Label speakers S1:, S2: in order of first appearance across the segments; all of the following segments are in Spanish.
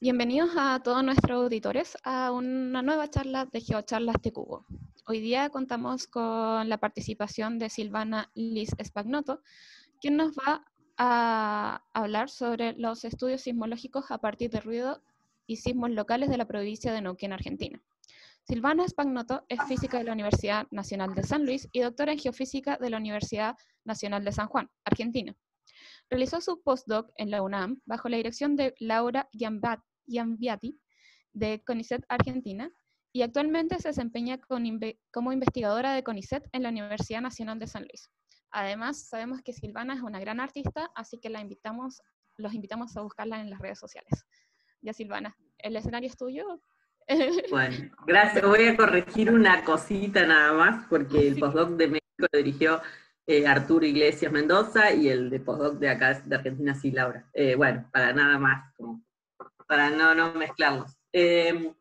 S1: Bienvenidos a todos nuestros auditores a una nueva charla de GeoCharlas de Cubo. Hoy día contamos con la participación de Silvana Liz Spagnotto, quien nos va a hablar sobre los estudios sismológicos a partir de ruido y sismos locales de la provincia de Neuquén, Argentina. Silvana Spagnotto es física de la Universidad Nacional de San Luis y doctora en geofísica de la Universidad Nacional de San Juan, Argentina. Realizó su postdoc en la UNAM bajo la dirección de Laura Giambiati de CONICET Argentina y actualmente se desempeña como investigadora de CONICET en la Universidad Nacional de San Luis. Además, sabemos que Silvana es una gran artista, así que los invitamos a buscarla en las redes sociales. Ya, Silvana, el escenario es tuyo.
S2: Bueno, gracias. Voy a corregir una cosita nada más, porque el
S1: Sí.
S2: postdoc de México lo dirigió Arturo Iglesias Mendoza, y el de postdoc de acá, de Argentina, sí, Laura. Bueno, para nada más, para no mezclarlos. Bueno,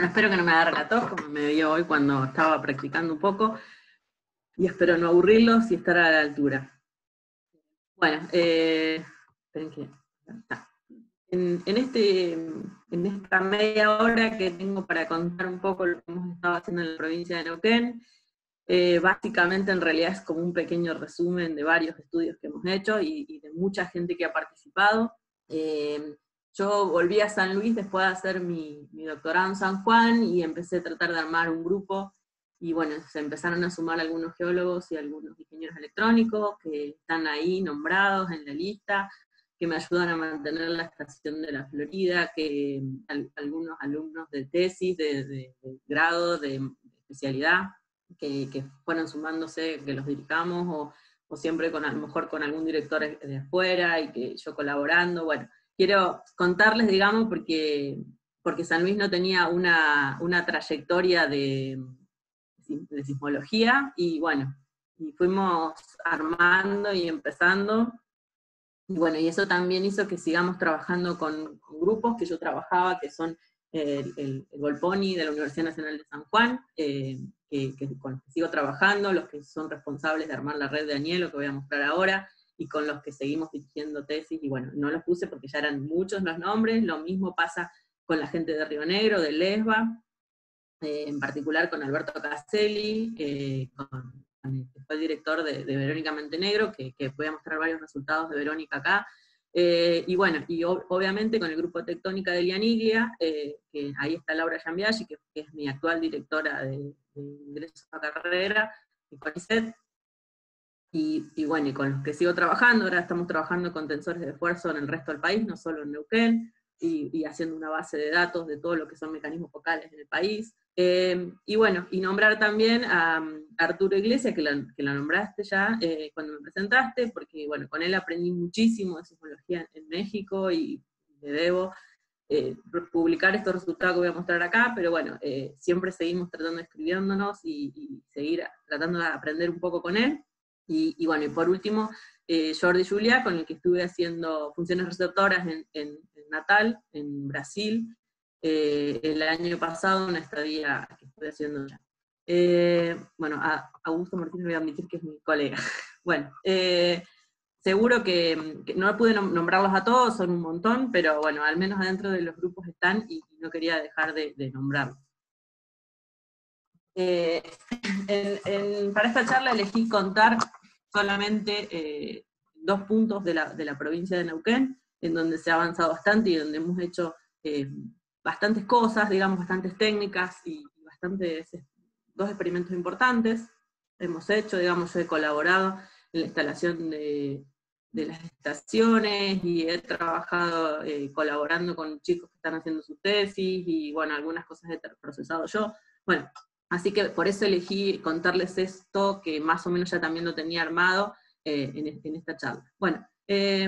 S2: espero que no me agarre la tos, como me dio hoy cuando estaba practicando un poco, y espero no aburrirlos y estar a la altura. Bueno, esperen que... En esta media hora que tengo para contar un poco lo que hemos estado haciendo en la provincia de Neuquén, básicamente en realidad es como un pequeño resumen de varios estudios que hemos hecho y de mucha gente que ha participado. Yo volví a San Luis después de hacer mi doctorado en San Juan y empecé a tratar de armar un grupo, y bueno, se empezaron a sumar algunos geólogos y algunos ingenieros electrónicos que están ahí nombrados en la lista, que me ayudan a mantener la estación de la Florida, que algunos alumnos de tesis, de grado, de especialidad, que fueron sumándose, que los dirigamos, o siempre a lo mejor con algún director de afuera, y que yo colaborando. Bueno, quiero contarles, digamos, porque San Luis no tenía una trayectoria de sismología, y bueno, y fuimos armando y empezando. Y bueno, y eso también hizo que sigamos trabajando con grupos que yo trabajaba, que son el Volponi de la Universidad Nacional de San Juan, con los que sigo trabajando, los que son responsables de armar la red de Anielo, que voy a mostrar ahora, y con los que seguimos dirigiendo tesis. Y bueno, no los puse porque ya eran muchos los nombres. Lo mismo pasa con la gente de Río Negro, de Lesba, en particular con Alberto Caselli, que fue el director de Verónica Montenegro, que voy a mostrar varios resultados de Verónica acá. Y bueno, y obviamente con el grupo Tectónica de Lianiglia, que ahí está Laura Giambiaggi, que es mi actual directora de ingreso a carrera, y CONICET. Y bueno, y con los que sigo trabajando, ahora estamos trabajando con tensores de esfuerzo en el resto del país, no solo en Neuquén, y haciendo una base de datos de todo lo que son mecanismos focales en el país. Y bueno, y nombrar también a Arturo Iglesias, que la nombraste ya cuando me presentaste, porque bueno, con él aprendí muchísimo de sismología en México, y le debo publicar estos resultados que voy a mostrar acá, pero bueno, siempre seguimos tratando de escribiéndonos y seguir tratando de aprender un poco con él. Y bueno, y por último, Jordi Juliá, con el que estuve haciendo funciones receptoras en Natal, en Brasil, el año pasado, una estadía que estuve haciendo ya. Bueno, a Augusto Martínez voy a admitir que es mi colega. Bueno, seguro que no pude nombrarlos a todos, son un montón, pero bueno, al menos adentro de los grupos están, y no quería dejar de nombrarlos. Para esta charla elegí contar solamente 2 puntos de la provincia de Neuquén, en donde se ha avanzado bastante y donde hemos hecho bastantes cosas, digamos, bastantes técnicas y bastantes 2 experimentos importantes. Hemos hecho, digamos, yo he colaborado en la instalación de las estaciones, y he trabajado colaborando con chicos que están haciendo su tesis, y bueno, algunas cosas he procesado yo. Bueno, así que por eso elegí contarles esto, que más o menos ya también lo tenía armado en esta charla. Bueno,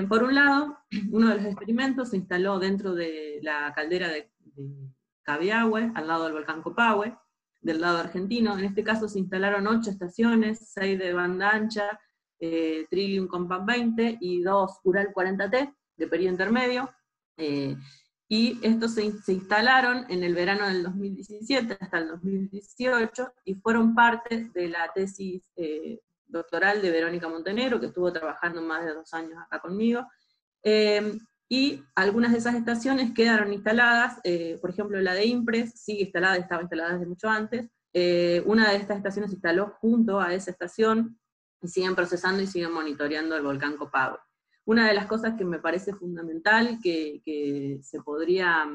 S2: por un lado, uno de los experimentos se instaló dentro de la caldera de Cabiahue, al lado del volcán Copahue, del lado argentino. En este caso se instalaron 8 estaciones, 6 de banda ancha, Trillium Compact 20 y 2 Ural 40T de periodo intermedio. Y estos se instalaron en el verano del 2017 hasta el 2018, y fueron parte de la tesis doctoral de Verónica Montenegro, que estuvo trabajando más de 2 años acá conmigo. y algunas de esas estaciones quedaron instaladas, por ejemplo la de IMPRES sigue instalada, estaba instalada desde mucho antes, una de estas estaciones se instaló junto a esa estación, y siguen procesando y siguen monitoreando el volcán Copahue. Una de las cosas que me parece fundamental que se podría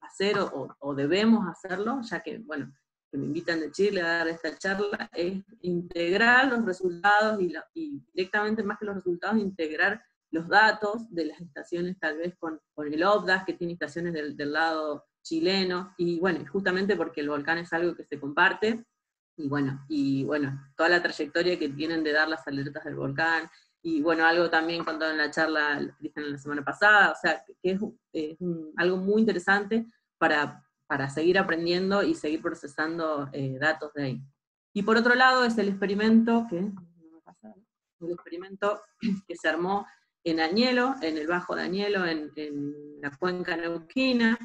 S2: hacer, o debemos hacerlo, ya que, bueno, que me invitan de Chile a dar esta charla, es integrar los resultados, y directamente más que los resultados, integrar los datos de las estaciones, tal vez con el OBDAS, que tiene estaciones del lado chileno, y bueno, justamente porque el volcán es algo que se comparte, y bueno, toda la trayectoria que tienen de dar las alertas del volcán, y bueno, algo también contado en la charla, Cristian, la semana pasada, o sea, que es algo muy interesante para seguir aprendiendo y seguir procesando datos de ahí. Y por otro lado es el experimento que se armó en Añelo, en el Bajo de Añelo, en la cuenca neuquina.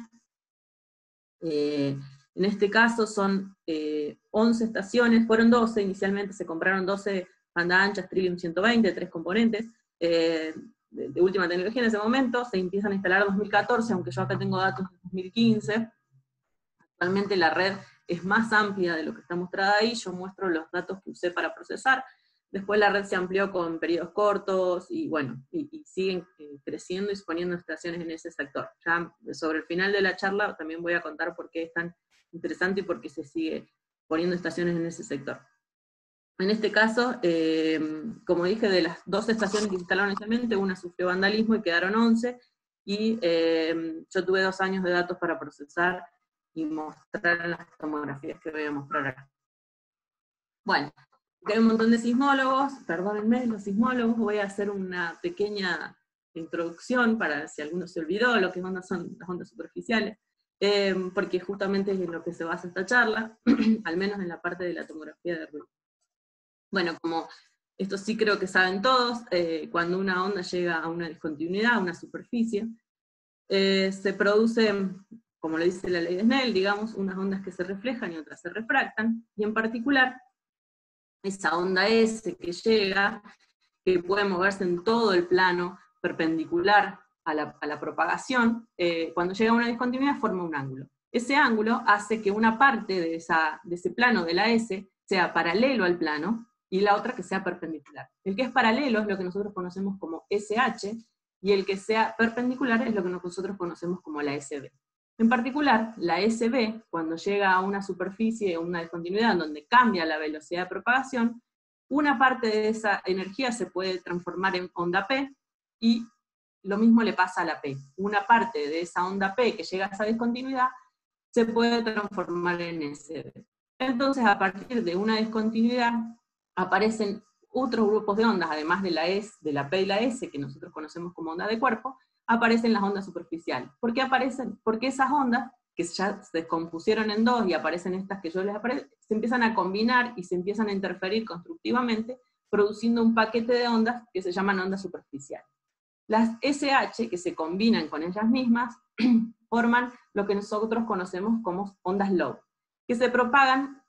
S2: En este caso son 11 estaciones, fueron 12, inicialmente se compraron 12 banda anchas Trillium 120, 3 componentes, de última tecnología en ese momento, se empiezan a instalar en 2014, aunque yo acá tengo datos de 2015. Actualmente la red es más amplia de lo que está mostrada ahí, yo muestro los datos que usé para procesar, después la red se amplió con periodos cortos, y bueno, y siguen creciendo y poniendo estaciones en ese sector. Ya sobre el final de la charla también voy a contar por qué es tan interesante y por qué se sigue poniendo estaciones en ese sector. En este caso, como dije, de las 12 estaciones que se instalaron inicialmente, una sufrió vandalismo y quedaron 11, y yo tuve 2 años de datos para procesar y mostrar las tomografías que voy a mostrar acá. Bueno, hay un montón de sismólogos, perdónenme, los sismólogos, voy a hacer una pequeña introducción para si alguno se olvidó lo que son las ondas superficiales, porque justamente es en lo que se basa esta charla, al menos en la parte de la tomografía de ruido. Bueno, como esto sí creo que saben todos, cuando una onda llega a una discontinuidad, a una superficie, se producen, como le dice la ley de Snell, digamos, unas ondas que se reflejan y otras se refractan, y en particular, esa onda S que llega, que puede moverse en todo el plano perpendicular a la propagación, cuando llega a una discontinuidad forma un ángulo. Ese ángulo hace que una parte de ese plano de la S sea paralelo al plano, y la otra que sea perpendicular. El que es paralelo es lo que nosotros conocemos como SH, y el que sea perpendicular es lo que nosotros conocemos como la SB. En particular, la SB, cuando llega a una superficie o una discontinuidad donde cambia la velocidad de propagación, una parte de esa energía se puede transformar en onda P, y lo mismo le pasa a la P. Una parte de esa onda P que llega a esa discontinuidad se puede transformar en SB. Entonces, a partir de una discontinuidad, aparecen otros grupos de ondas, además de la P y la S, que nosotros conocemos como onda de cuerpo, aparecen las ondas superficiales. ¿Por qué aparecen? Porque esas ondas, que ya se descompusieron en dos y aparecen estas que yo les aparezco, se empiezan a combinar y se empiezan a interferir constructivamente, produciendo un paquete de ondas que se llaman ondas superficiales. Las SH, que se combinan con ellas mismas, forman lo que nosotros conocemos como ondas low, que se propagan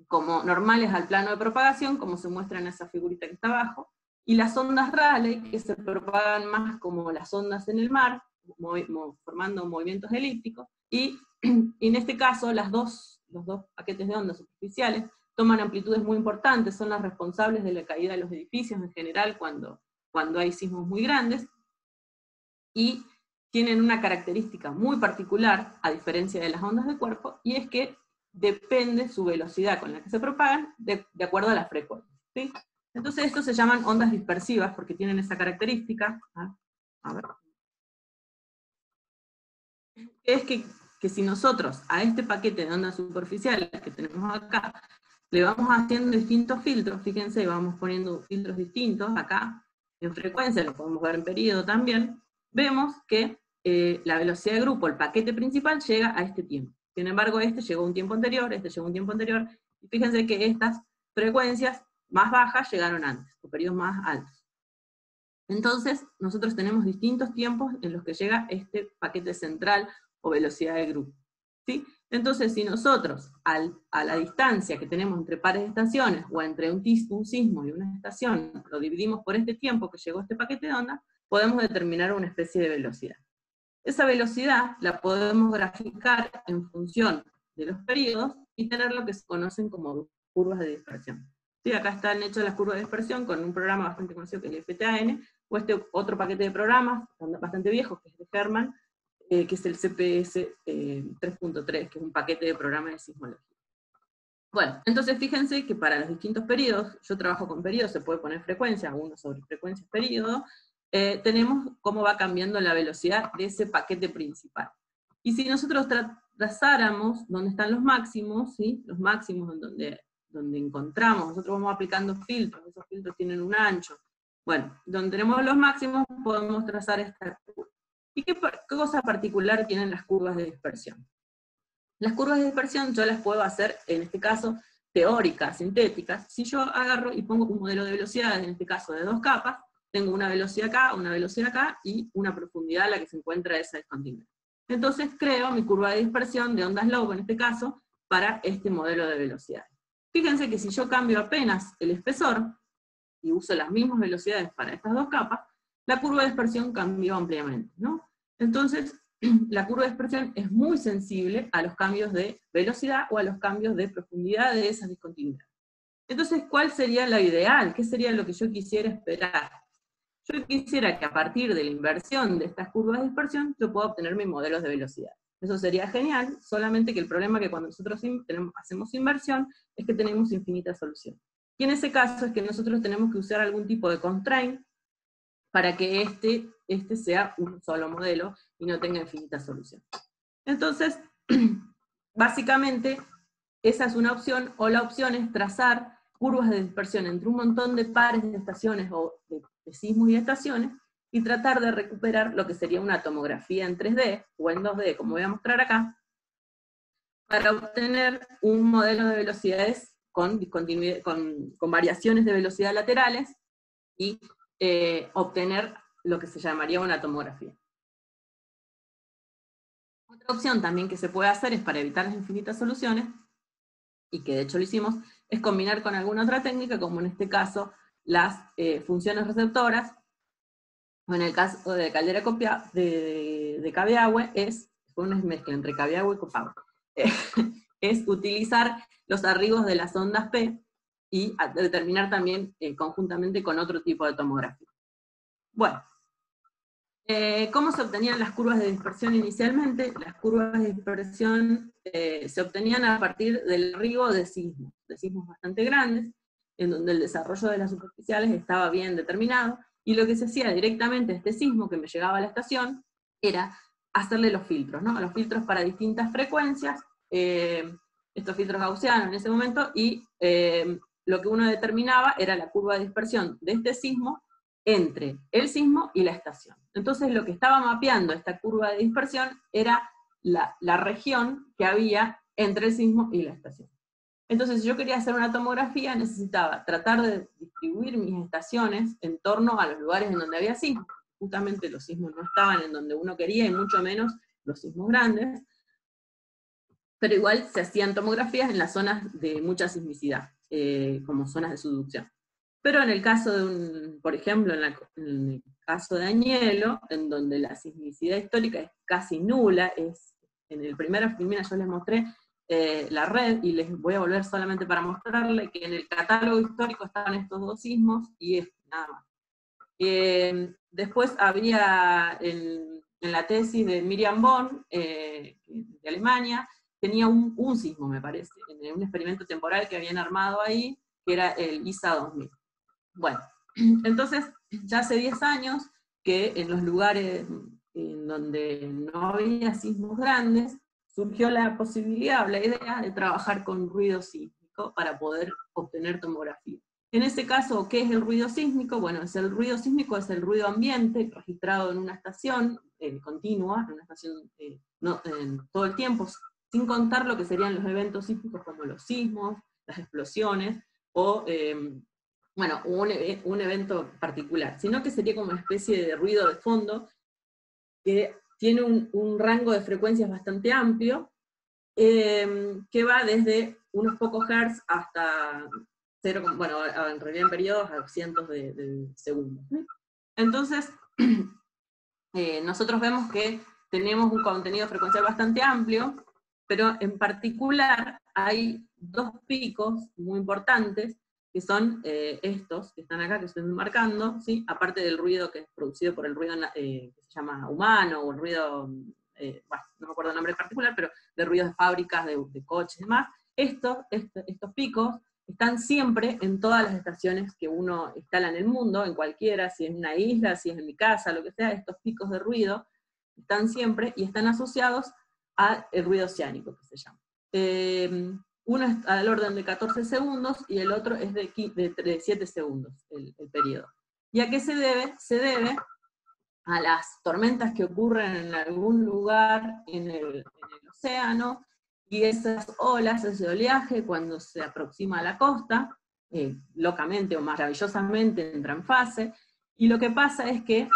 S2: como normales al plano de propagación, como se muestra en esa figurita que está abajo, y las ondas Rayleigh, que se propagan más como las ondas en el mar, formando movimientos elípticos, y en este caso los dos paquetes de ondas superficiales toman amplitudes muy importantes, son las responsables de la caída de los edificios en general cuando hay sismos muy grandes, y tienen una característica muy particular, a diferencia de las ondas de cuerpo, y es que depende su velocidad con la que se propagan de acuerdo a la frecuencia, ¿sí? Entonces estos se llaman ondas dispersivas porque tienen esa característica. A ver. Es que si nosotros a este paquete de ondas superficiales que tenemos acá, le vamos haciendo distintos filtros, fíjense, vamos poniendo filtros distintos acá, en frecuencia, lo podemos ver en periodo también, vemos que la velocidad de grupo, el paquete principal, llega a este tiempo. Sin embargo, este llegó a un tiempo anterior, este llegó a un tiempo anterior, y fíjense que estas frecuencias más bajas llegaron antes, o periodos más altos. Entonces, nosotros tenemos distintos tiempos en los que llega este paquete central o velocidad de grupo, ¿sí? Entonces, si nosotros, a la distancia que tenemos entre pares de estaciones, o entre un sismo y una estación, lo dividimos por este tiempo que llegó este paquete de onda, podemos determinar una especie de velocidad. Esa velocidad la podemos graficar en función de los periodos y tener lo que se conocen como curvas de dispersión. Sí, acá están hechas las curvas de dispersión con un programa bastante conocido que es el FTAN, o este otro paquete de programas bastante viejos, que es de Herman, que es el CPS 3.3, que es un paquete de programas de sismología. Bueno, entonces fíjense que para los distintos periodos, yo trabajo con periodos, se puede poner frecuencia, 1 sobre frecuencia periodo, tenemos cómo va cambiando la velocidad de ese paquete principal. Y si nosotros trazáramos dónde están los máximos, ¿sí? Los máximos en donde encontramos, nosotros vamos aplicando filtros, esos filtros tienen un ancho. Bueno, donde tenemos los máximos podemos trazar esta curva. ¿Y qué cosa particular tienen las curvas de dispersión? Las curvas de dispersión yo las puedo hacer, en este caso, teóricas, sintéticas. Si yo agarro y pongo un modelo de velocidades, en este caso de 2 capas, tengo una velocidad acá, una velocidad acá, y una profundidad a la que se encuentra esa discontinuidad. Entonces creo mi curva de dispersión de ondas Low, en este caso, para este modelo de velocidades. Fíjense que si yo cambio apenas el espesor, y uso las mismas velocidades para estas 2 capas, la curva de dispersión cambió ampliamente, ¿no? Entonces, la curva de dispersión es muy sensible a los cambios de velocidad o a los cambios de profundidad de esas discontinuidades. Entonces, ¿cuál sería lo ideal? ¿Qué sería lo que yo quisiera esperar? Yo quisiera que a partir de la inversión de estas curvas de dispersión, yo pueda obtener mis modelos de velocidad. Eso sería genial, solamente que el problema es que cuando nosotros hacemos inversión, es que tenemos infinita solución. Y en ese caso es que nosotros tenemos que usar algún tipo de constraint para que este sea un solo modelo y no tenga infinitas soluciones. Entonces, básicamente, esa es una opción, o la opción es trazar curvas de dispersión entre un montón de pares de estaciones o de sismos y estaciones, y tratar de recuperar lo que sería una tomografía en 3D, o en 2D, como voy a mostrar acá, para obtener un modelo de velocidades con variaciones de velocidad laterales, y obtener lo que se llamaría una tomografía. Otra opción también que se puede hacer es para evitar las infinitas soluciones, y que de hecho lo hicimos, es combinar con alguna otra técnica, como en este caso las funciones receptoras, o en el caso de caldera de Cabiahue, fue una mezcla entre Cabiahue y Copahue, es utilizar los arribos de las ondas P, y determinar también conjuntamente con otro tipo de tomografía. Bueno, ¿cómo se obtenían las curvas de dispersión inicialmente? Las curvas de dispersión se obtenían a partir del arribo de sismos bastante grandes, en donde el desarrollo de las superficiales estaba bien determinado, y lo que se hacía directamente a este sismo que me llegaba a la estación, era hacerle los filtros, ¿no? Los filtros para distintas frecuencias, estos filtros gaussianos en ese momento, y lo que uno determinaba era la curva de dispersión de este sismo entre el sismo y la estación. Entonces lo que estaba mapeando esta curva de dispersión era la región que había entre el sismo y la estación. Entonces si yo quería hacer una tomografía, necesitaba tratar de distribuir mis estaciones en torno a los lugares en donde había sismos. Justamente los sismos no estaban en donde uno quería, y mucho menos los sismos grandes, pero igual se hacían tomografías en las zonas de mucha sismicidad, como zonas de subducción. Pero en el caso de por ejemplo, en el caso de Añelo, en donde la sismicidad histórica es casi nula, en el primero yo les mostré la red, y les voy a volver solamente para mostrarle que en el catálogo histórico estaban estos 2 sismos, y nada más. Después había, en la tesis de Miriam Born, de Alemania, tenía un sismo, me parece, en un experimento temporal que habían armado ahí, que era el ISA 2000. Bueno, entonces, ya hace 10 años que en los lugares en donde no había sismos grandes, surgió la posibilidad o la idea de trabajar con ruido sísmico para poder obtener tomografía. En ese caso, ¿qué es el ruido sísmico? Bueno, el ruido sísmico es el ruido ambiente registrado en una estación continua, en una estación todo el tiempo, sin contar lo que serían los eventos sísmicos como los sismos, las explosiones, o bueno, un evento particular, sino que sería como una especie de ruido de fondo que tiene un rango de frecuencias bastante amplio, que va desde unos pocos hertz hasta 0, bueno, en realidad en periodos a cientos de segundos. Entonces, nosotros vemos que tenemos un contenido frecuencial bastante amplio, pero en particular hay dos picos muy importantes, que son estos que están acá, que estoy marcando, ¿sí? Aparte del ruido que es producido por el ruido que se llama humano, o el ruido, bueno, no me acuerdo el nombre particular, pero de ruidos de fábricas, de coches y demás. Estos picos están siempre en todas las estaciones que uno instala en el mundo, en cualquiera, si es en una isla, si es en mi casa, lo que sea, estos picos de ruido están siempre y están asociados al ruido oceánico, que se llama. Uno es al orden de 14 segundos y el otro es de 7 segundos, el periodo. ¿Y a qué se debe? Se debe a las tormentas que ocurren en algún lugar en el océano, y esas olas, ese oleaje, cuando se aproxima a la costa, locamente o maravillosamente entra en fase, y lo que pasa es que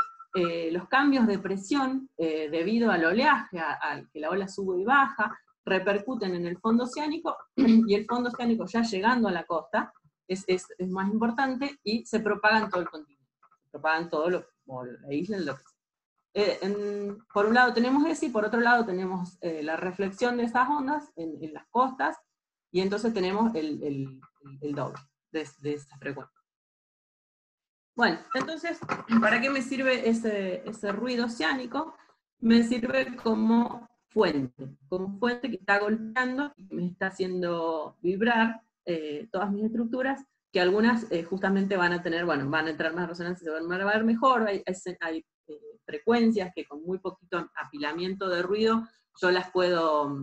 S2: los cambios de presión, debido al oleaje, al que la ola sube y baja, repercuten en el fondo oceánico, y el fondo oceánico ya llegando a la costa es más importante, y se propaga en todo el continente, se propaga en todo la isla, en lo que sea. Por un lado tenemos ese, y por otro lado tenemos la reflexión de esas ondas en las costas, y entonces tenemos el doble de esa frecuencia. Bueno, entonces, ¿para qué me sirve ese ruido oceánico? Me sirve como fuente que está golpeando y me está haciendo vibrar todas mis estructuras, que algunas justamente van a tener, bueno, van a entrar más resonancia, se van a ver mejor, hay frecuencias que con muy poquito apilamiento de ruido yo las puedo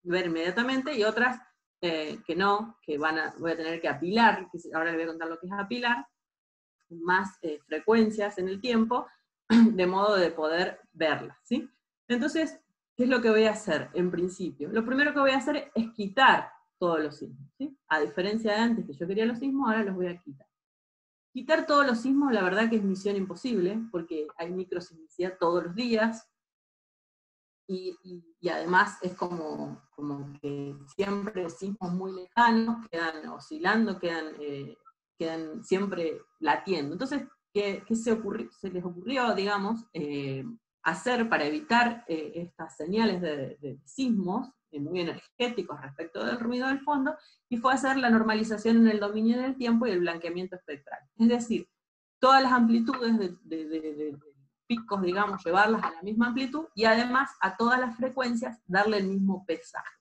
S2: ver inmediatamente, y otras que no, que voy a tener que apilar, que ahora les voy a contar lo que es apilar, más frecuencias en el tiempo, de modo de poder verlas, ¿sí? Entonces, ¿qué es lo que voy a hacer en principio? Lo primero que voy a hacer es quitar todos los sismos, ¿sí? A diferencia de antes que yo quería los sismos, ahora los voy a quitar. Quitar todos los sismos, la verdad que es misión imposible, porque hay microsismicidad todos los días, y además es como que siempre sismos muy lejanos quedan oscilando, quedan siempre latiendo. Entonces, ¿qué se les ocurrió, digamos, hacer para evitar estas señales de sismos muy energéticos respecto del ruido del fondo? Y fue hacer la normalización en el dominio del tiempo y el blanqueamiento espectral. Es decir, todas las amplitudes de picos, digamos, llevarlas a la misma amplitud, y además a todas las frecuencias darle el mismo pesaje.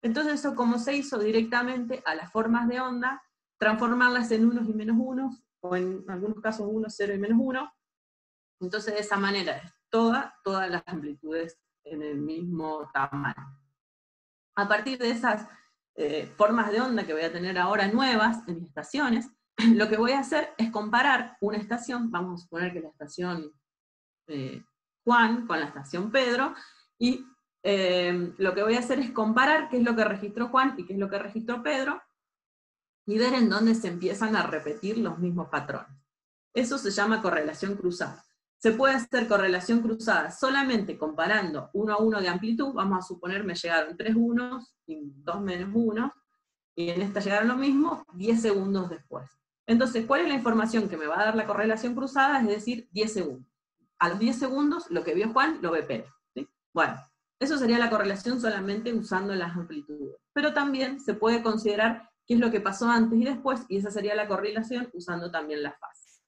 S2: Entonces eso, como se hizo directamente a las formas de onda, transformarlas en unos y menos unos, o en algunos casos 1, 0 y menos 1, entonces de esa manera es todas las amplitudes en el mismo tamaño. A partir de esas formas de onda que voy a tener ahora nuevas en mis estaciones, lo que voy a hacer es comparar una estación, vamos a suponer que la estación Juan con la estación Pedro, y lo que voy a hacer es comparar qué es lo que registró Juan y qué es lo que registró Pedro, y ver en dónde se empiezan a repetir los mismos patrones. Eso se llama correlación cruzada. Se puede hacer correlación cruzada solamente comparando 1 a 1 de amplitud. Vamos a suponer me llegaron 3 unos y 2 menos 1, y en esta llegaron lo mismo 10 segundos después. Entonces, ¿cuál es la información que me va a dar la correlación cruzada? Es decir, 10 segundos. A los 10 segundos, lo que vio Juan, lo ve Pedro, ¿sí? Bueno, eso sería la correlación solamente usando las amplitudes. Pero también se puede considerar qué es lo que pasó antes y después, y esa sería la correlación usando también las fases.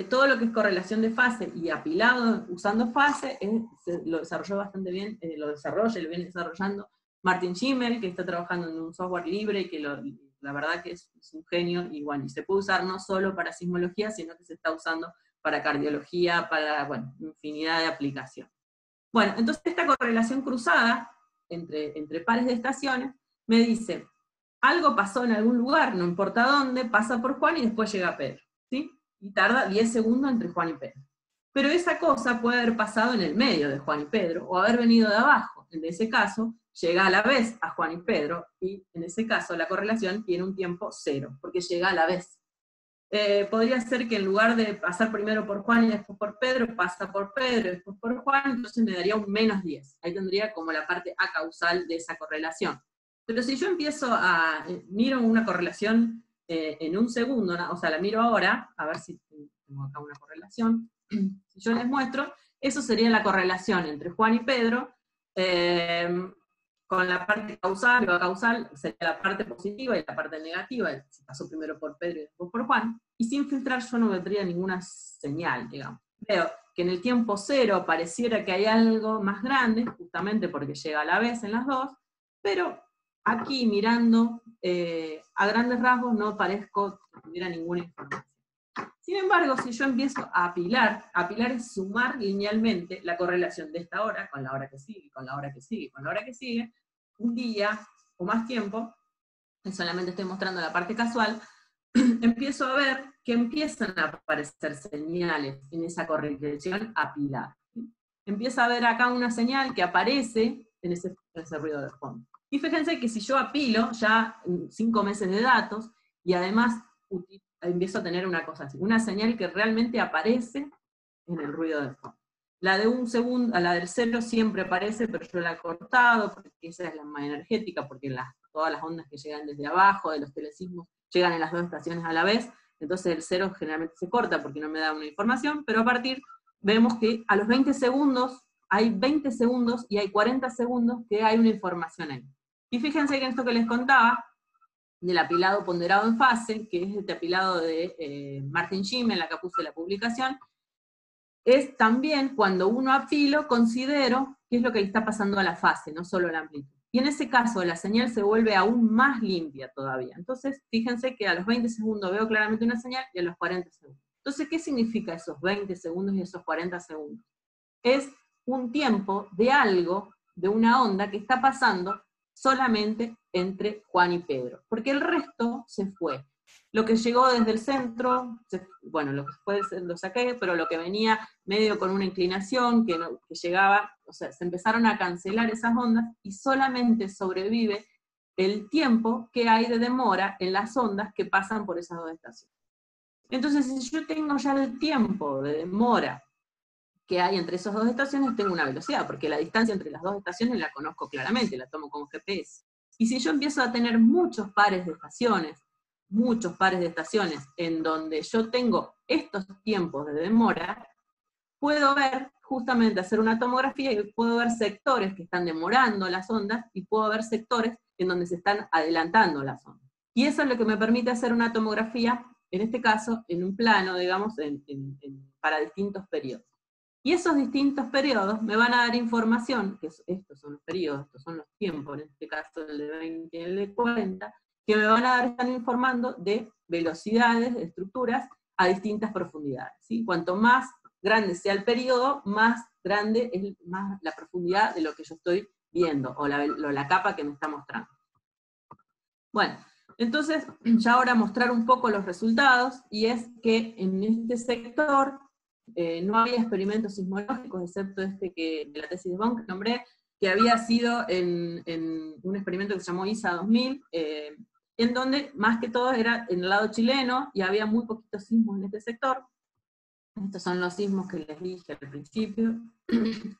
S2: Todo lo que es correlación de fase y apilado usando fase, lo desarrolló bastante bien, lo viene desarrollando Martin Schimmel, que está trabajando en un software libre, y que la verdad que es un genio, y bueno, y se puede usar no solo para sismología, sino que se está usando para cardiología, para, bueno, infinidad de aplicaciones. Bueno, entonces esta correlación cruzada entre pares de estaciones me dice, algo pasó en algún lugar, no importa dónde, pasa por Juan y después llega a Pedro, ¿sí? Y tarda 10 segundos entre Juan y Pedro. Pero esa cosa puede haber pasado en el medio de Juan y Pedro, o haber venido de abajo. En ese caso, llega a la vez a Juan y Pedro, y en ese caso la correlación tiene un tiempo 0, porque llega a la vez. Podría ser que en lugar de pasar primero por Juan y después por Pedro, pasa por Pedro y después por Juan, entonces me daría un menos 10. Ahí tendría como la parte acausal de esa correlación. Pero si yo empiezo miro una correlación en un segundo, o sea, la miro ahora, a ver si tengo acá una correlación, Si yo les muestro, eso sería la correlación entre Juan y Pedro, con la parte causal, o causal sería la parte positiva y la parte negativa, si pasó primero por Pedro y después por Juan, y sin filtrar yo no vendría ninguna señal, digamos. Veo que en el tiempo cero pareciera que hay algo más grande, justamente porque llega a la vez en las dos, pero aquí mirando a grandes rasgos no parezco que tuviera ninguna información. Sin embargo, si yo empiezo a apilar es sumar linealmente la correlación de esta hora con la hora que sigue, con la hora que sigue, con la hora que sigue, un día o más tiempo, y solamente estoy mostrando la parte casual, empiezo a ver que empiezan a aparecer señales en esa correlación apilar. Empieza a ver acá una señal que aparece en ese ruido de fondo. Y fíjense que si yo apilo ya 5 meses de datos, y además empiezo a tener una cosa así, una señal que realmente aparece en el ruido de fondo. La de un segundo, la del 0 siempre aparece, pero yo la he cortado, porque esa es la más energética, porque todas las ondas que llegan desde abajo, de los telesismos, llegan en las dos estaciones a la vez, entonces el 0 generalmente se corta porque no me da una información, pero a partir, vemos que a los 20 segundos, hay 20 segundos y hay 40 segundos que hay una información ahí. Y fíjense que en esto que les contaba, del apilado ponderado en fase, que es este apilado de Martin Shim, en la que puse la publicación, es también cuando uno apilo, considero qué es lo que le está pasando a la fase, no solo a la amplitud. Y en ese caso la señal se vuelve aún más limpia todavía. Entonces, fíjense que a los 20 segundos veo claramente una señal y a los 40 segundos. Entonces, ¿qué significa esos 20 segundos y esos 40 segundos? Es un tiempo de algo, de una onda que está pasando solamente entre Juan y Pedro, porque el resto se fue. Lo que llegó desde el centro, bueno, lo que después lo saqué, pero lo que venía medio con una inclinación, que llegaba, o sea, se empezaron a cancelar esas ondas, y solamente sobrevive el tiempo que hay de demora en las ondas que pasan por esas dos estaciones. Entonces, si yo tengo ya el tiempo de demora que hay entre esas dos estaciones, tengo una velocidad, porque la distancia entre las dos estaciones la conozco claramente, la tomo como GPS. Y si yo empiezo a tener muchos pares de estaciones en donde yo tengo estos tiempos de demora, puedo ver, justamente hacer una tomografía, y puedo ver sectores que están demorando las ondas, y puedo ver sectores en donde se están adelantando las ondas. Y eso es lo que me permite hacer una tomografía, en este caso, en un plano, digamos, para distintos periodos. Y esos distintos periodos me van a dar información, que estos son los periodos, estos son los tiempos, en este caso el de 20 y el de 40, que me van a dar, están informando de velocidades, de estructuras, a distintas profundidades, ¿sí? Cuanto más grande sea el periodo, más grande es más la profundidad de lo que yo estoy viendo, o la capa que me está mostrando. Bueno, entonces, ya ahora mostrar un poco los resultados, y es que en este sector no había experimentos sismológicos, excepto este de la tesis de Bond que nombré, que había sido en un experimento que se llamó ISA 2000, en donde más que todo era en el lado chileno, y había muy poquitos sismos en este sector. Estos son los sismos que les dije al principio,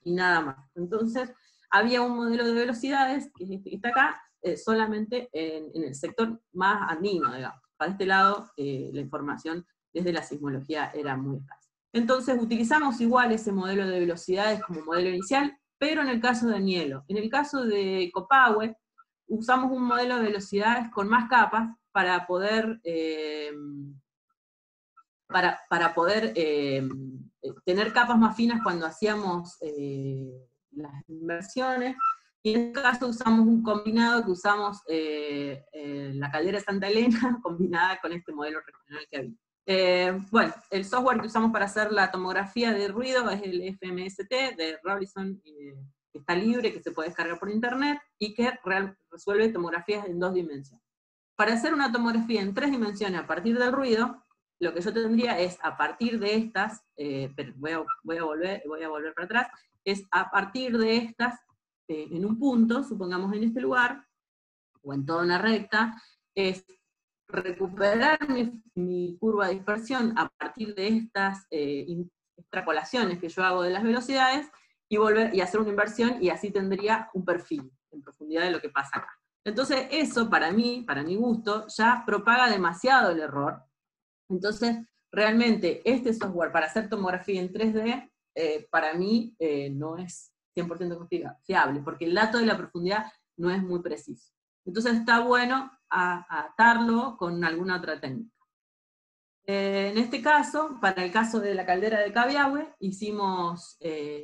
S2: y nada más. Entonces, había un modelo de velocidades, que es este que está acá, solamente en el sector más andino, digamos. Para este lado, la información desde la sismología era muy escasa. Entonces utilizamos igual ese modelo de velocidades como modelo inicial, pero en el caso de Agnello. En el caso de Copahue, usamos un modelo de velocidades con más capas para poder, tener capas más finas cuando hacíamos las inversiones. Y en este caso usamos un combinado que usamos la caldera de Santa Elena combinada con este modelo regional que había. Bueno, el software que usamos para hacer la tomografía de ruido es el FMST de Robinson, que está libre, que se puede descargar por internet, y que resuelve tomografías en 2 dimensiones. Para hacer una tomografía en 3 dimensiones a partir del ruido, lo que yo tendría es, a partir de estas, pero voy a volver para atrás, es a partir de estas, en un punto, supongamos en este lugar, o en toda una recta, es recuperar mi curva de dispersión a partir de estas extrapolaciones que yo hago de las velocidades, y volver y hacer una inversión, y así tendría un perfil en profundidad de lo que pasa acá. Entonces eso, para mí, para mi gusto, ya propaga demasiado el error. Entonces realmente este software para hacer tomografía en 3D, para mí no es 100% fiable, porque el dato de la profundidad no es muy preciso. Entonces está bueno atarlo con alguna otra técnica. En este caso, para el caso de la caldera de Cabiahue, hicimos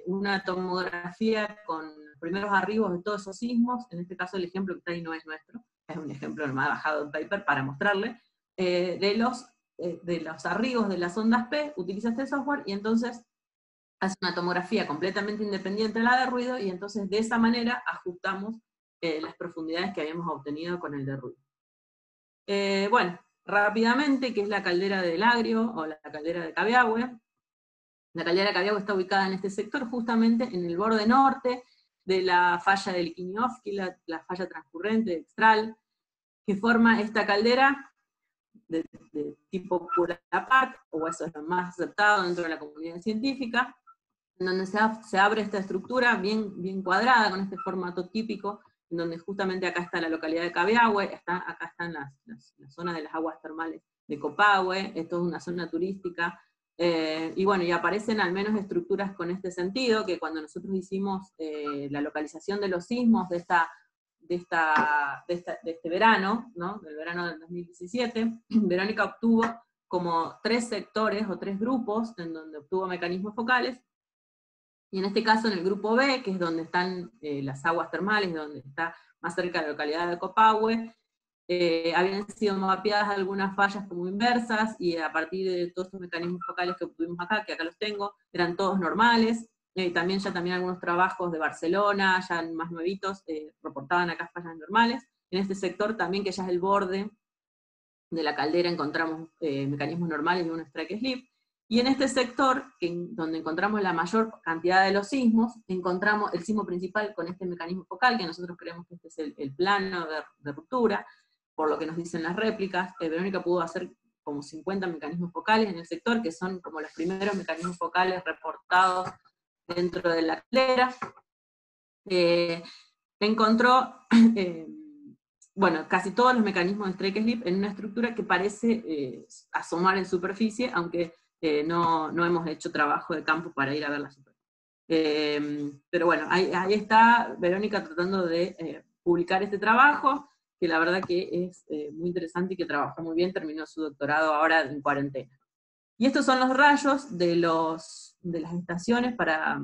S2: una tomografía con los primeros arribos de todos esos sismos. En este caso el ejemplo que está ahí no es nuestro, es un ejemplo nomás bajado en paper para mostrarle, de los arribos de las ondas P, utiliza este software y entonces hace una tomografía completamente independiente de la de ruido, y entonces de esa manera ajustamos las profundidades que habíamos obtenido con el de ruido. Bueno, rápidamente, ¿qué es la caldera del Agrio o la caldera de Cabiahue? La caldera de Cabiahue está ubicada en este sector, justamente en el borde norte de la falla del Kiniovsky, la falla transcurrente de Extral, que forma esta caldera de tipo Purapat, o eso es lo más aceptado dentro de la comunidad científica, en donde se abre esta estructura bien cuadrada, con este formato típico, en donde justamente acá está la localidad de Cabiahue, acá están las zonas de las aguas termales de Copahue, esto es una zona turística, y bueno, y aparecen al menos estructuras con este sentido, que cuando nosotros hicimos la localización de los sismos de este verano, ¿no? Del verano del 2017, Verónica obtuvo como 3 sectores o 3 grupos en donde obtuvo mecanismos focales, y en este caso en el grupo B, que es donde están las aguas termales, donde está más cerca de la localidad de Copahue, habían sido mapeadas algunas fallas como inversas, y a partir de todos estos mecanismos focales que obtuvimos acá, que acá los tengo, eran todos normales. También algunos trabajos de Barcelona, ya más nuevitos, reportaban acá fallas normales. En este sector también, que ya es el borde de la caldera, encontramos mecanismos normales y un strike slip. Y en este sector, donde encontramos la mayor cantidad de los sismos, encontramos el sismo principal con este mecanismo focal, que nosotros creemos que este es el plano de ruptura, por lo que nos dicen las réplicas. Verónica pudo hacer como 50 mecanismos focales en el sector, que son como los primeros mecanismos focales reportados dentro de la caldera. Encontró bueno, casi todos los mecanismos de strike slip en una estructura que parece asomar en superficie, aunque no hemos hecho trabajo de campo para ir a ver la superficie. Pero bueno, ahí está Verónica tratando de publicar este trabajo, que la verdad que es muy interesante y que trabajó muy bien, terminó su doctorado ahora en cuarentena. Y estos son los rayos de las estaciones para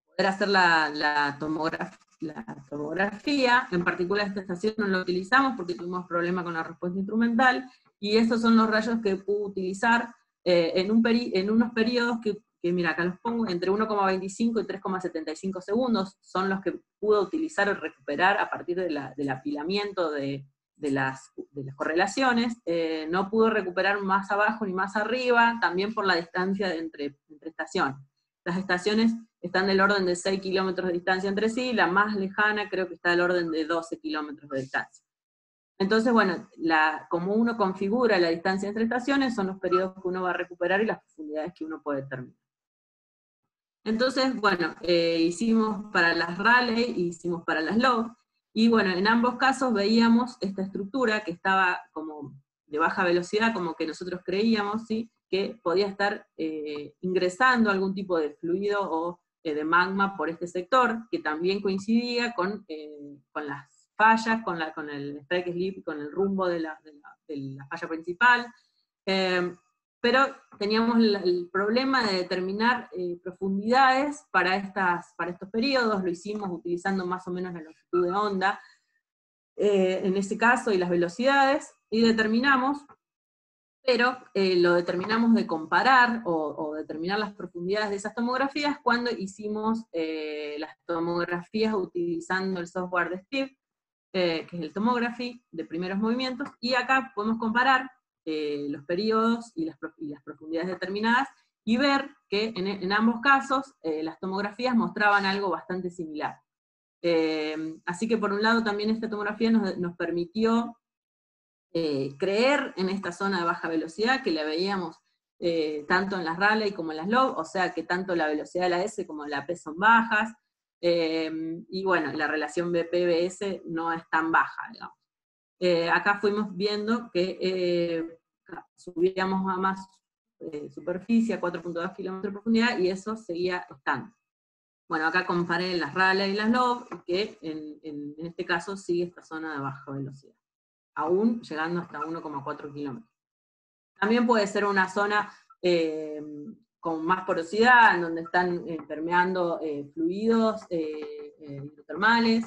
S2: poder hacer la tomografía. En particular esta estación no la utilizamos porque tuvimos problemas con la respuesta instrumental, y estos son los rayos que pude utilizar en unos periodos que mira, acá los pongo, entre 1,25 y 3,75 segundos, son los que pude utilizar o recuperar a partir del apilamiento de las correlaciones. No pude recuperar más abajo ni más arriba, también por la distancia entre estaciones. Las estaciones están del orden de 6 kilómetros de distancia entre sí, la más lejana creo que está del orden de 12 kilómetros de distancia. Entonces, bueno, como uno configura la distancia entre estaciones, son los periodos que uno va a recuperar y las profundidades que uno puede determinar. Entonces, bueno, hicimos para las Raleigh y hicimos para las log, y bueno, en ambos casos veíamos esta estructura que estaba como de baja velocidad, como que nosotros creíamos, ¿sí?, que podía estar ingresando algún tipo de fluido o de magma por este sector, que también coincidía con las fallas, con el strike slip, con el rumbo de la falla principal. Pero teníamos el problema de determinar profundidades para estos periodos. Lo hicimos utilizando más o menos la longitud de onda, en ese caso, y las velocidades, y determinamos, pero lo determinamos de comparar o determinar las profundidades de esas tomografías cuando hicimos las tomografías utilizando el software de Steve, que es el Tomography de primeros movimientos, y acá podemos comparar los periodos y las profundidades determinadas, y ver que en ambos casos las tomografías mostraban algo bastante similar. Así que por un lado también esta tomografía nos permitió creer en esta zona de baja velocidad, que la veíamos tanto en las Raleigh como en las log, o sea que tanto la velocidad de la S como la P son bajas, y bueno, la relación BP-BS no es tan baja, digamos. Acá fuimos viendo que subíamos a más superficie, a 4.2 kilómetros de profundidad, y eso seguía estando. Bueno, acá comparé las Raleigh y las Love, que en este caso sigue esta zona de baja velocidad, aún llegando hasta 1,4 kilómetros. También puede ser una zona con más porosidad, en donde están permeando fluidos hidrotermales,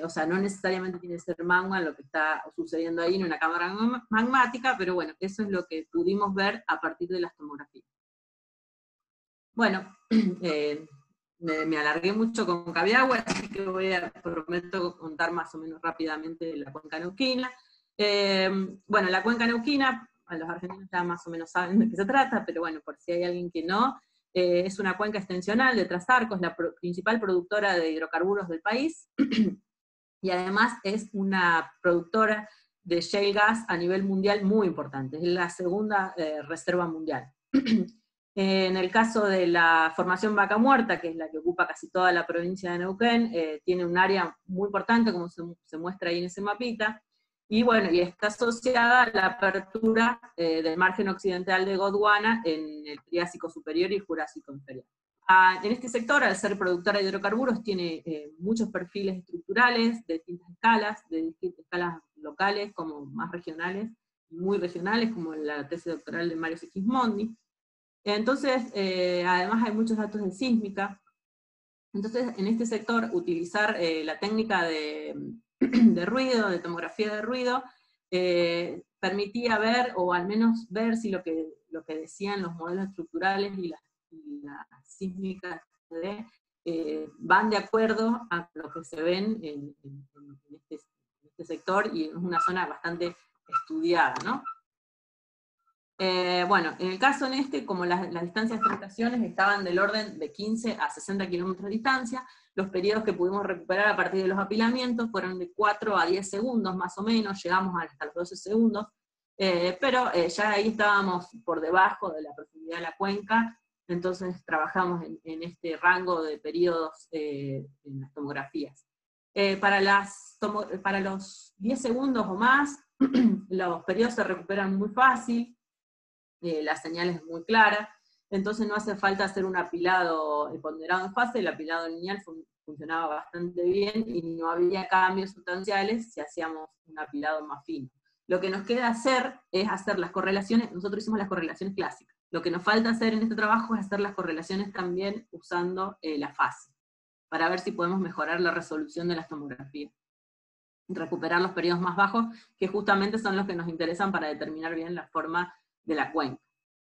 S2: o sea, no necesariamente tiene que ser magma lo que está sucediendo ahí en una cámara magmática, pero bueno, eso es lo que pudimos ver a partir de las tomografías. Bueno, me alargué mucho con Cabiagua, así que prometo contar más o menos rápidamente de la cuenca neuquina. Bueno, la cuenca neuquina, los argentinos ya más o menos saben de qué se trata, pero bueno, por si hay alguien que no, es una cuenca extensional de Trasarco, es la principal productora de hidrocarburos del país, y además es una productora de shale gas a nivel mundial muy importante, es la segunda reserva mundial. En el caso de la formación Vaca Muerta, que es la que ocupa casi toda la provincia de Neuquén, tiene un área muy importante, como se muestra ahí en ese mapita, y bueno, y está asociada a la apertura del margen occidental de Gondwana en el Triásico superior y Jurásico inferior. En este sector, al ser productora de hidrocarburos, tiene muchos perfiles estructurales de distintas escalas locales como más regionales, y muy regionales, como la tesis doctoral de Mario Sigismondi. Entonces, además hay muchos datos de sísmica. Entonces, en este sector, utilizar la técnica de ruido, de tomografía de ruido, permitía ver, o al menos ver si lo que decían los modelos estructurales y las sísmicas van de acuerdo a lo que se ven en este sector, y es una zona bastante estudiada, ¿no? Bueno, en el caso como las distancias de estaciones estaban del orden de 15 a 60 kilómetros de distancia, los periodos que pudimos recuperar a partir de los apilamientos fueron de 4 a 10 segundos más o menos, llegamos hasta los 12 segundos, pero ya ahí estábamos por debajo de la profundidad de la cuenca, entonces trabajamos en este rango de periodos en las tomografías. Para los 10 segundos o más, los periodos se recuperan muy fácil, la señal es muy clara, entonces no hace falta hacer un apilado ponderado en fase, el apilado lineal funcionaba bastante bien y no había cambios sustanciales si hacíamos un apilado más fino. Lo que nos queda hacer es hacer las correlaciones, nosotros hicimos las correlaciones clásicas, lo que nos falta hacer en este trabajo es hacer las correlaciones también usando la fase, para ver si podemos mejorar la resolución de las tomografías, recuperar los periodos más bajos, que justamente son los que nos interesan para determinar bien la forma de la cuenca.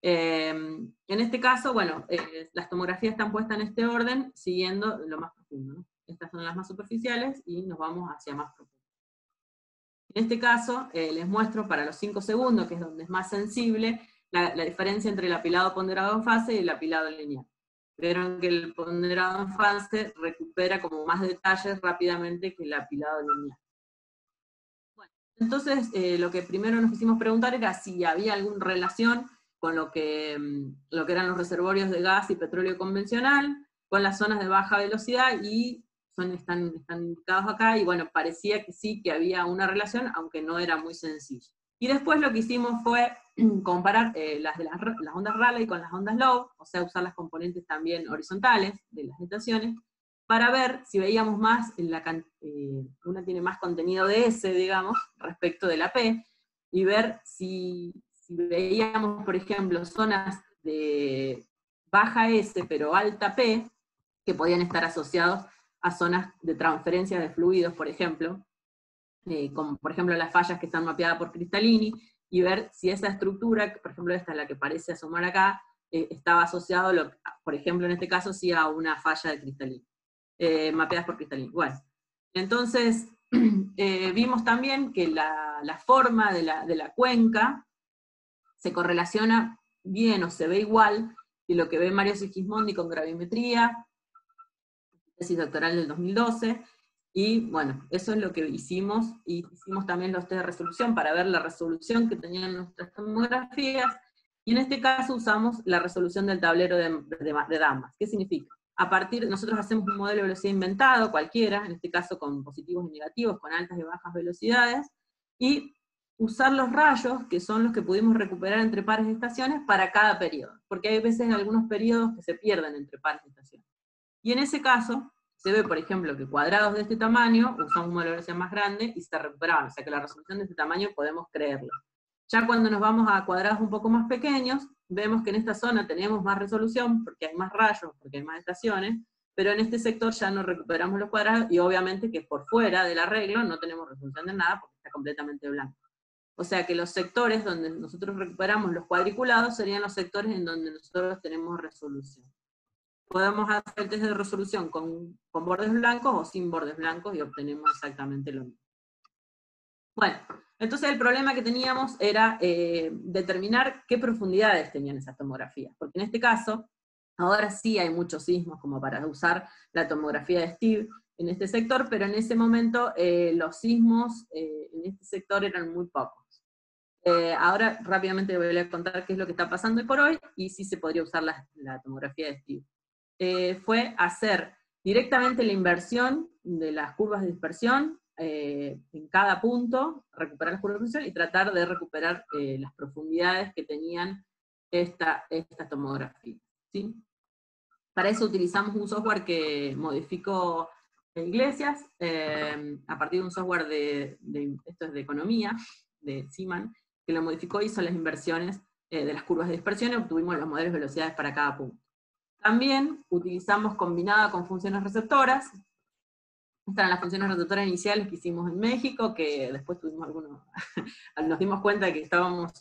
S2: En este caso, bueno, las tomografías están puestas en este orden, siguiendo lo más profundo, ¿no? Estas son las más superficiales, y nos vamos hacia más profundo. En este caso, les muestro para los 5 segundos, que es donde es más sensible, la diferencia entre el apilado ponderado en fase y el apilado lineal. Vieron que el ponderado en fase recupera como más detalles rápidamente que el apilado lineal. Bueno, entonces, lo que primero nos quisimos preguntar era si había alguna relación con lo que eran los reservorios de gas y petróleo convencional, con las zonas de baja velocidad, y están indicados acá, y bueno, parecía que sí, que había una relación, aunque no era muy sencillo. Y después lo que hicimos fue comparar las ondas Raleigh con las ondas Love, o sea, usar las componentes también horizontales de las estaciones, para ver si veíamos más, una tiene más contenido de S, digamos, respecto de la P, y ver si veíamos, por ejemplo, zonas de baja S pero alta P, que podían estar asociados a zonas de transferencia de fluidos, por ejemplo, como por ejemplo las fallas que están mapeadas por Cristalini, y ver si esa estructura, por ejemplo esta es la que parece asomar acá, estaba asociado, por ejemplo en este caso, sí a una falla de Cristalini, mapeadas por Cristalini. Bueno, entonces vimos también que la forma de la cuenca se correlaciona bien o se ve igual que lo que ve Mario Sigismondi con gravimetría, tesis doctoral del 2012, y bueno, eso es lo que hicimos, y hicimos también los test de resolución para ver la resolución que tenían nuestras tomografías, y en este caso usamos la resolución del tablero de Damas. ¿Qué significa? Nosotros hacemos un modelo de velocidad inventado, cualquiera, en este caso con positivos y negativos, con altas y bajas velocidades, y usar los rayos, que son los que pudimos recuperar entre pares de estaciones, para cada periodo, porque hay veces algunos periodos que se pierden entre pares de estaciones. Y en ese caso, se ve, por ejemplo, que cuadrados de este tamaño usamos un modelo de velocidad más grande y se recuperaban, o sea que la resolución de este tamaño podemos creerlo. Ya cuando nos vamos a cuadrados un poco más pequeños, vemos que en esta zona tenemos más resolución, porque hay más rayos, porque hay más estaciones, pero en este sector ya no recuperamos los cuadrados, y obviamente que por fuera del arreglo no tenemos resolución de nada, porque está completamente blanco. O sea que los sectores donde nosotros recuperamos los cuadriculados serían los sectores en donde nosotros tenemos resolución. Podemos hacer el test de resolución con bordes blancos o sin bordes blancos y obtenemos exactamente lo mismo. Bueno, entonces el problema que teníamos era determinar qué profundidades tenían esas tomografías, porque en este caso, ahora sí hay muchos sismos como para usar la tomografía de Steve en este sector, pero en ese momento los sismos en este sector eran muy pocos. Ahora rápidamente voy a contar qué es lo que está pasando hoy por hoy, y sí se podría usar la tomografía de Steve. Fue hacer directamente la inversión de las curvas de dispersión en cada punto, recuperar las curvas de dispersión y tratar de recuperar las profundidades que tenían esta tomografía, ¿sí? Para eso utilizamos un software que modificó Iglesias, a partir de un software esto es de economía, de Siemens, que lo modificó, hizo las inversiones de las curvas de dispersión y obtuvimos los modelos de velocidades para cada punto. También utilizamos combinada con funciones receptoras. Estas eran las funciones receptoras iniciales que hicimos en México, que después tuvimos algunos, nos dimos cuenta de que estábamos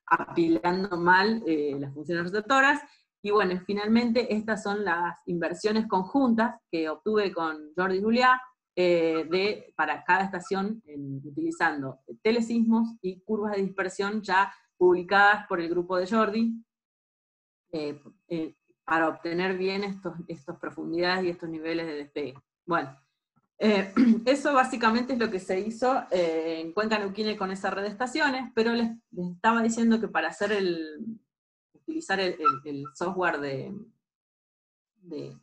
S2: apilando mal las funciones receptoras, y bueno, finalmente estas son las inversiones conjuntas que obtuve con Jordi Juliá para cada estación, utilizando telesismos y curvas de dispersión ya publicadas por el grupo de Jordi, para obtener bien estas profundidades y estos niveles de despegue. Bueno, eso básicamente es lo que se hizo en Cuenca Neuquina con esa red de estaciones, pero les estaba diciendo que para hacer utilizar el software de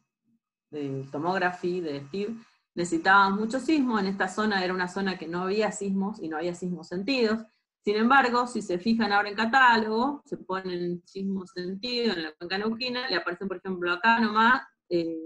S2: tomography de Steve, necesitaban mucho sismo. En esta zona era una zona que no había sismos, y no había sismos sentidos. Sin embargo, si se fijan ahora en catálogo, se ponen sismos sentidos en la Cuenca Neuquina, le aparecen, por ejemplo, acá nomás,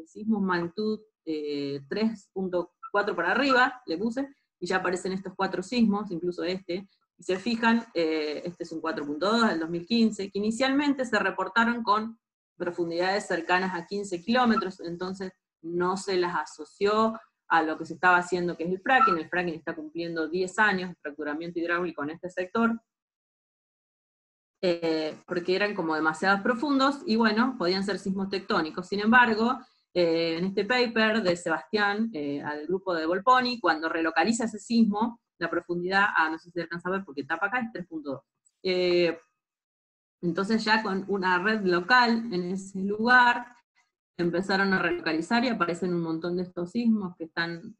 S2: sismos magnitud 3.4 para arriba, le puse, y ya aparecen estos 4 sismos, incluso este. Y se fijan, este es un 4.2 del 2015, que inicialmente se reportaron con profundidades cercanas a 15 kilómetros, entonces no se las asoció a lo que se estaba haciendo, que es el fracking. El fracking está cumpliendo 10 años de fracturamiento hidráulico en este sector, porque eran como demasiado profundos, y bueno, podían ser sismos tectónicos. Sin embargo, en este paper de Sebastián, al grupo de Volponi, cuando relocaliza ese sismo, la profundidad, no sé si se alcanza a ver porque tapa acá, es 3.2. Entonces ya con una red local en ese lugar, empezaron a relocalizar y aparecen un montón de estos sismos que están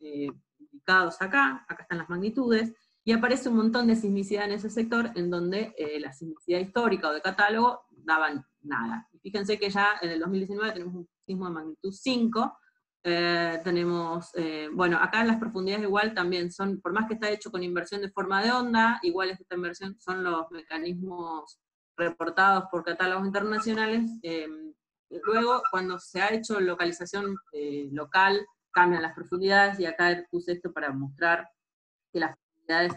S2: indicados acá están las magnitudes, y aparece un montón de sismicidad en ese sector, en donde la sismicidad histórica o de catálogo daban nada. Y fíjense que ya en el 2019 tenemos un sismo de magnitud 5, tenemos, bueno, acá las profundidades igual también son, por más que está hecho con inversión de forma de onda, igual esta inversión son los mecanismos reportados por catálogos internacionales. Luego, cuando se ha hecho localización local, cambian las profundidades, y acá puse esto para mostrar que las profundidades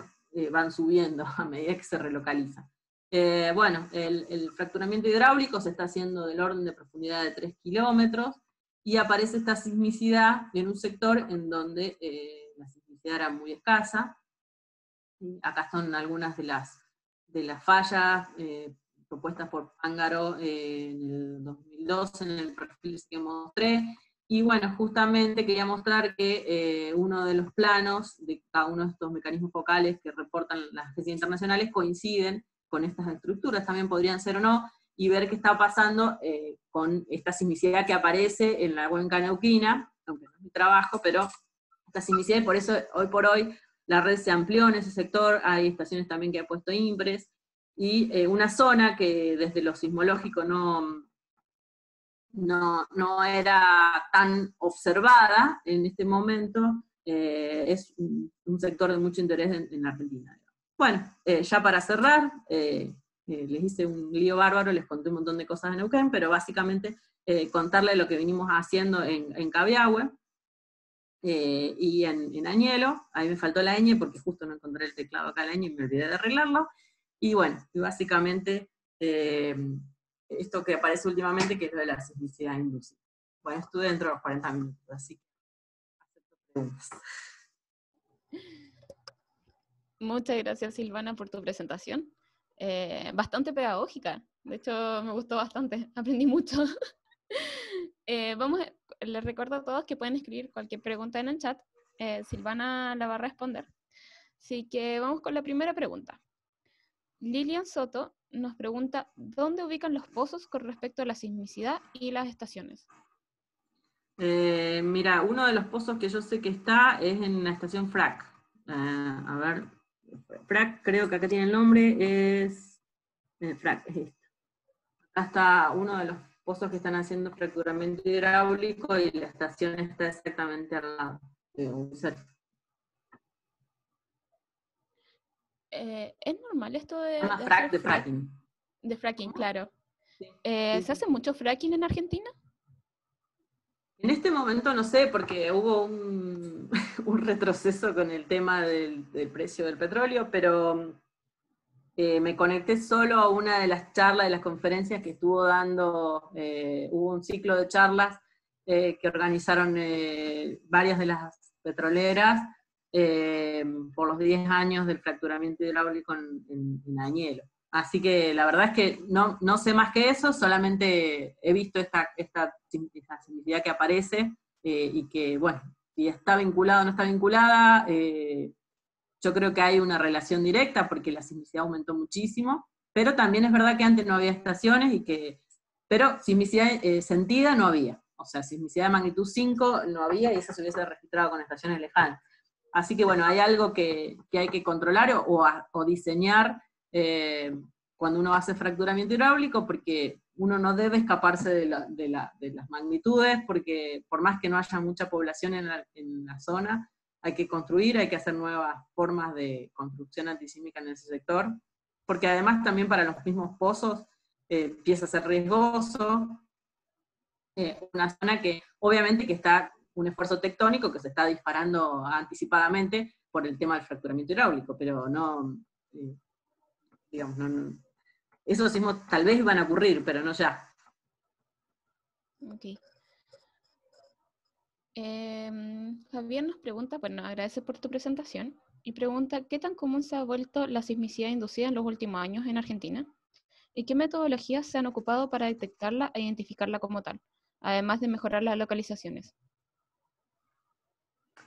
S2: van subiendo a medida que se relocalizan. Bueno, el fracturamiento hidráulico se está haciendo del orden de profundidad de 3 kilómetros, y aparece esta sismicidad en un sector en donde la sismicidad era muy escasa. Acá son algunas de las fallas propuestas por Pángaro en el 2012, en el perfil que mostré. Y bueno, justamente quería mostrar que uno de los planos de cada uno de estos mecanismos focales que reportan las agencias internacionales coinciden con estas estructuras, también podrían ser o no, y ver qué está pasando con esta sismicidad que aparece en la Cuenca Neuquina, aunque no es mi trabajo, pero esta sismicidad, y por eso hoy por hoy la red se amplió en ese sector. Hay estaciones también que ha puesto IMPRES, y una zona que desde lo sismológico no era tan observada en este momento, es un sector de mucho interés en Argentina. bueno, ya para cerrar, les hice un lío bárbaro, les conté un montón de cosas de Neuquén, pero básicamente contarle lo que venimos haciendo en Cabiahue, y en Añelo. Ahí me faltó la ñ porque justo no encontré el teclado acá la ñ y me olvidé de arreglarlo. Y bueno, y básicamente esto que aparece últimamente, que es lo de la sismicidad inducida. Bueno, estuve dentro de los 40 minutos, así que acepto preguntas.
S1: Muchas gracias, Silvana, por tu presentación. Bastante pedagógica. De hecho, me gustó bastante. Aprendí mucho. Les recuerdo a todos que pueden escribir cualquier pregunta en el chat. Silvana la va a responder. Así que vamos con la primera pregunta. Lilian Soto nos pregunta, ¿dónde ubican los pozos con respecto a la sismicidad y las estaciones?
S2: Mira, uno de los pozos que yo sé que está es en la estación FRAC. A ver, FRAC, creo que acá tiene el nombre, es FRAC, es este. Acá está uno de los pozos que están haciendo fracturamiento hidráulico y la estación está exactamente al lado.
S1: ¿Es normal esto de
S2: frac de fracking?
S1: De fracking, claro.
S2: Sí.
S1: ¿Se hace mucho fracking en Argentina?
S2: En este momento no sé, porque hubo un retroceso con el tema del precio del petróleo, pero me conecté solo a una de las charlas, de las conferencias que estuvo dando, hubo un ciclo de charlas que organizaron varias de las petroleras por los 10 años del fracturamiento hidráulico en Añelo. Así que la verdad es que no sé más que eso, solamente he visto esta simplicidad que aparece y que, bueno, si está vinculada o no está vinculada, yo creo que hay una relación directa porque la sismicidad aumentó muchísimo, pero también es verdad que antes no había estaciones, pero sismicidad sentida no había. O sea, sismicidad de magnitud 5 no había y eso se hubiese registrado con estaciones lejanas. Así que bueno, hay algo que hay que controlar o diseñar cuando uno hace fracturamiento hidráulico, porque uno no debe escaparse de las magnitudes, porque por más que no haya mucha población en la zona, hay que construir, hay que hacer nuevas formas de construcción antisísmica en ese sector, porque además también para los mismos pozos empieza a ser riesgoso, una zona que obviamente que está un esfuerzo tectónico que se está disparando anticipadamente por el tema del fracturamiento hidráulico, pero no, digamos, no, esos sismos tal vez van a ocurrir, pero no ya.
S1: Ok. Javier nos pregunta, bueno, agradece por tu presentación, y pregunta, ¿qué tan común se ha vuelto la sismicidad inducida en los últimos años en Argentina? ¿Y qué metodologías se han ocupado para detectarla e identificarla como tal, además de mejorar las localizaciones?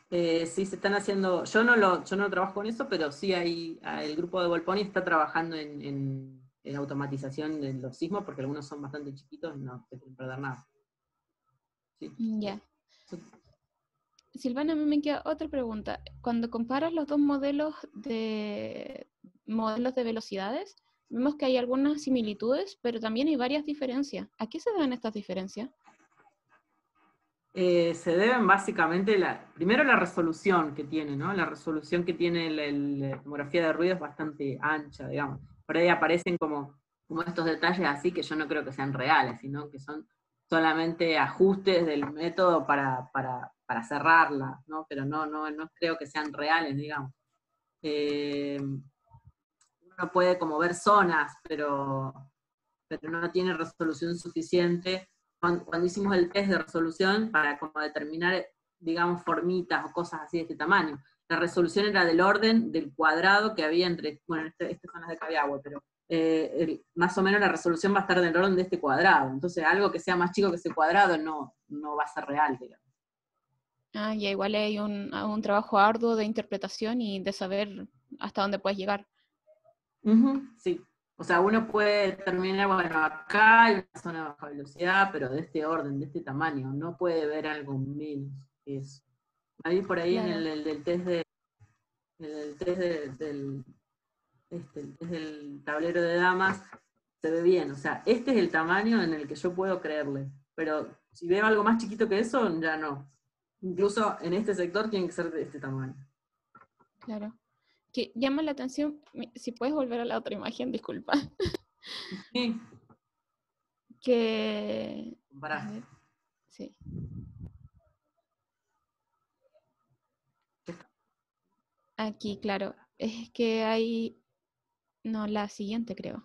S2: Sí, se están haciendo, yo no trabajo con eso, pero sí el grupo de Volponi está trabajando en automatización de los sismos, porque algunos son bastante chiquitos y no se quieren perder nada. Sí.
S1: Ya. Silvana, a mí me queda otra pregunta. Cuando comparas los dos modelos de velocidades, vemos que hay algunas similitudes, pero también hay varias diferencias. ¿A qué se deben estas diferencias?
S2: Se deben básicamente, primero la resolución que tiene, ¿no? La resolución que tiene la tomografía de ruido es bastante ancha, digamos. Por ahí aparecen como estos detalles así que yo no creo que sean reales, sino que son solamente ajustes del método para cerrarla, ¿no? Pero no creo que sean reales, digamos. Uno puede como ver zonas, pero no tiene resolución suficiente. Cuando hicimos el test de resolución para como determinar, digamos, formitas o cosas así de este tamaño, la resolución era del orden del cuadrado que había entre, bueno, estas son las de Cabiahue, pero más o menos la resolución va a estar del orden de este cuadrado. Entonces algo que sea más chico que ese cuadrado no va a ser real, digamos.
S1: Ah, ya igual hay un trabajo arduo de interpretación y de saber hasta dónde puedes llegar.
S2: Sí. O sea, uno puede determinar, bueno, acá hay una zona de baja velocidad, pero de este orden, de este tamaño, no puede ver algo menos que eso. Ahí por ahí claro. En el del test del tablero de damas se ve bien. O sea, este es el tamaño en el que yo puedo creerle. Pero si veo algo más chiquito que eso, ya no. Incluso en este sector tiene que ser de este tamaño.
S1: Claro. que llama la atención, si puedes volver a la otra imagen, disculpa,
S2: Sí,
S1: que... A
S2: compará.
S1: ver, sí. Aquí, claro, es que hay, no, la siguiente creo,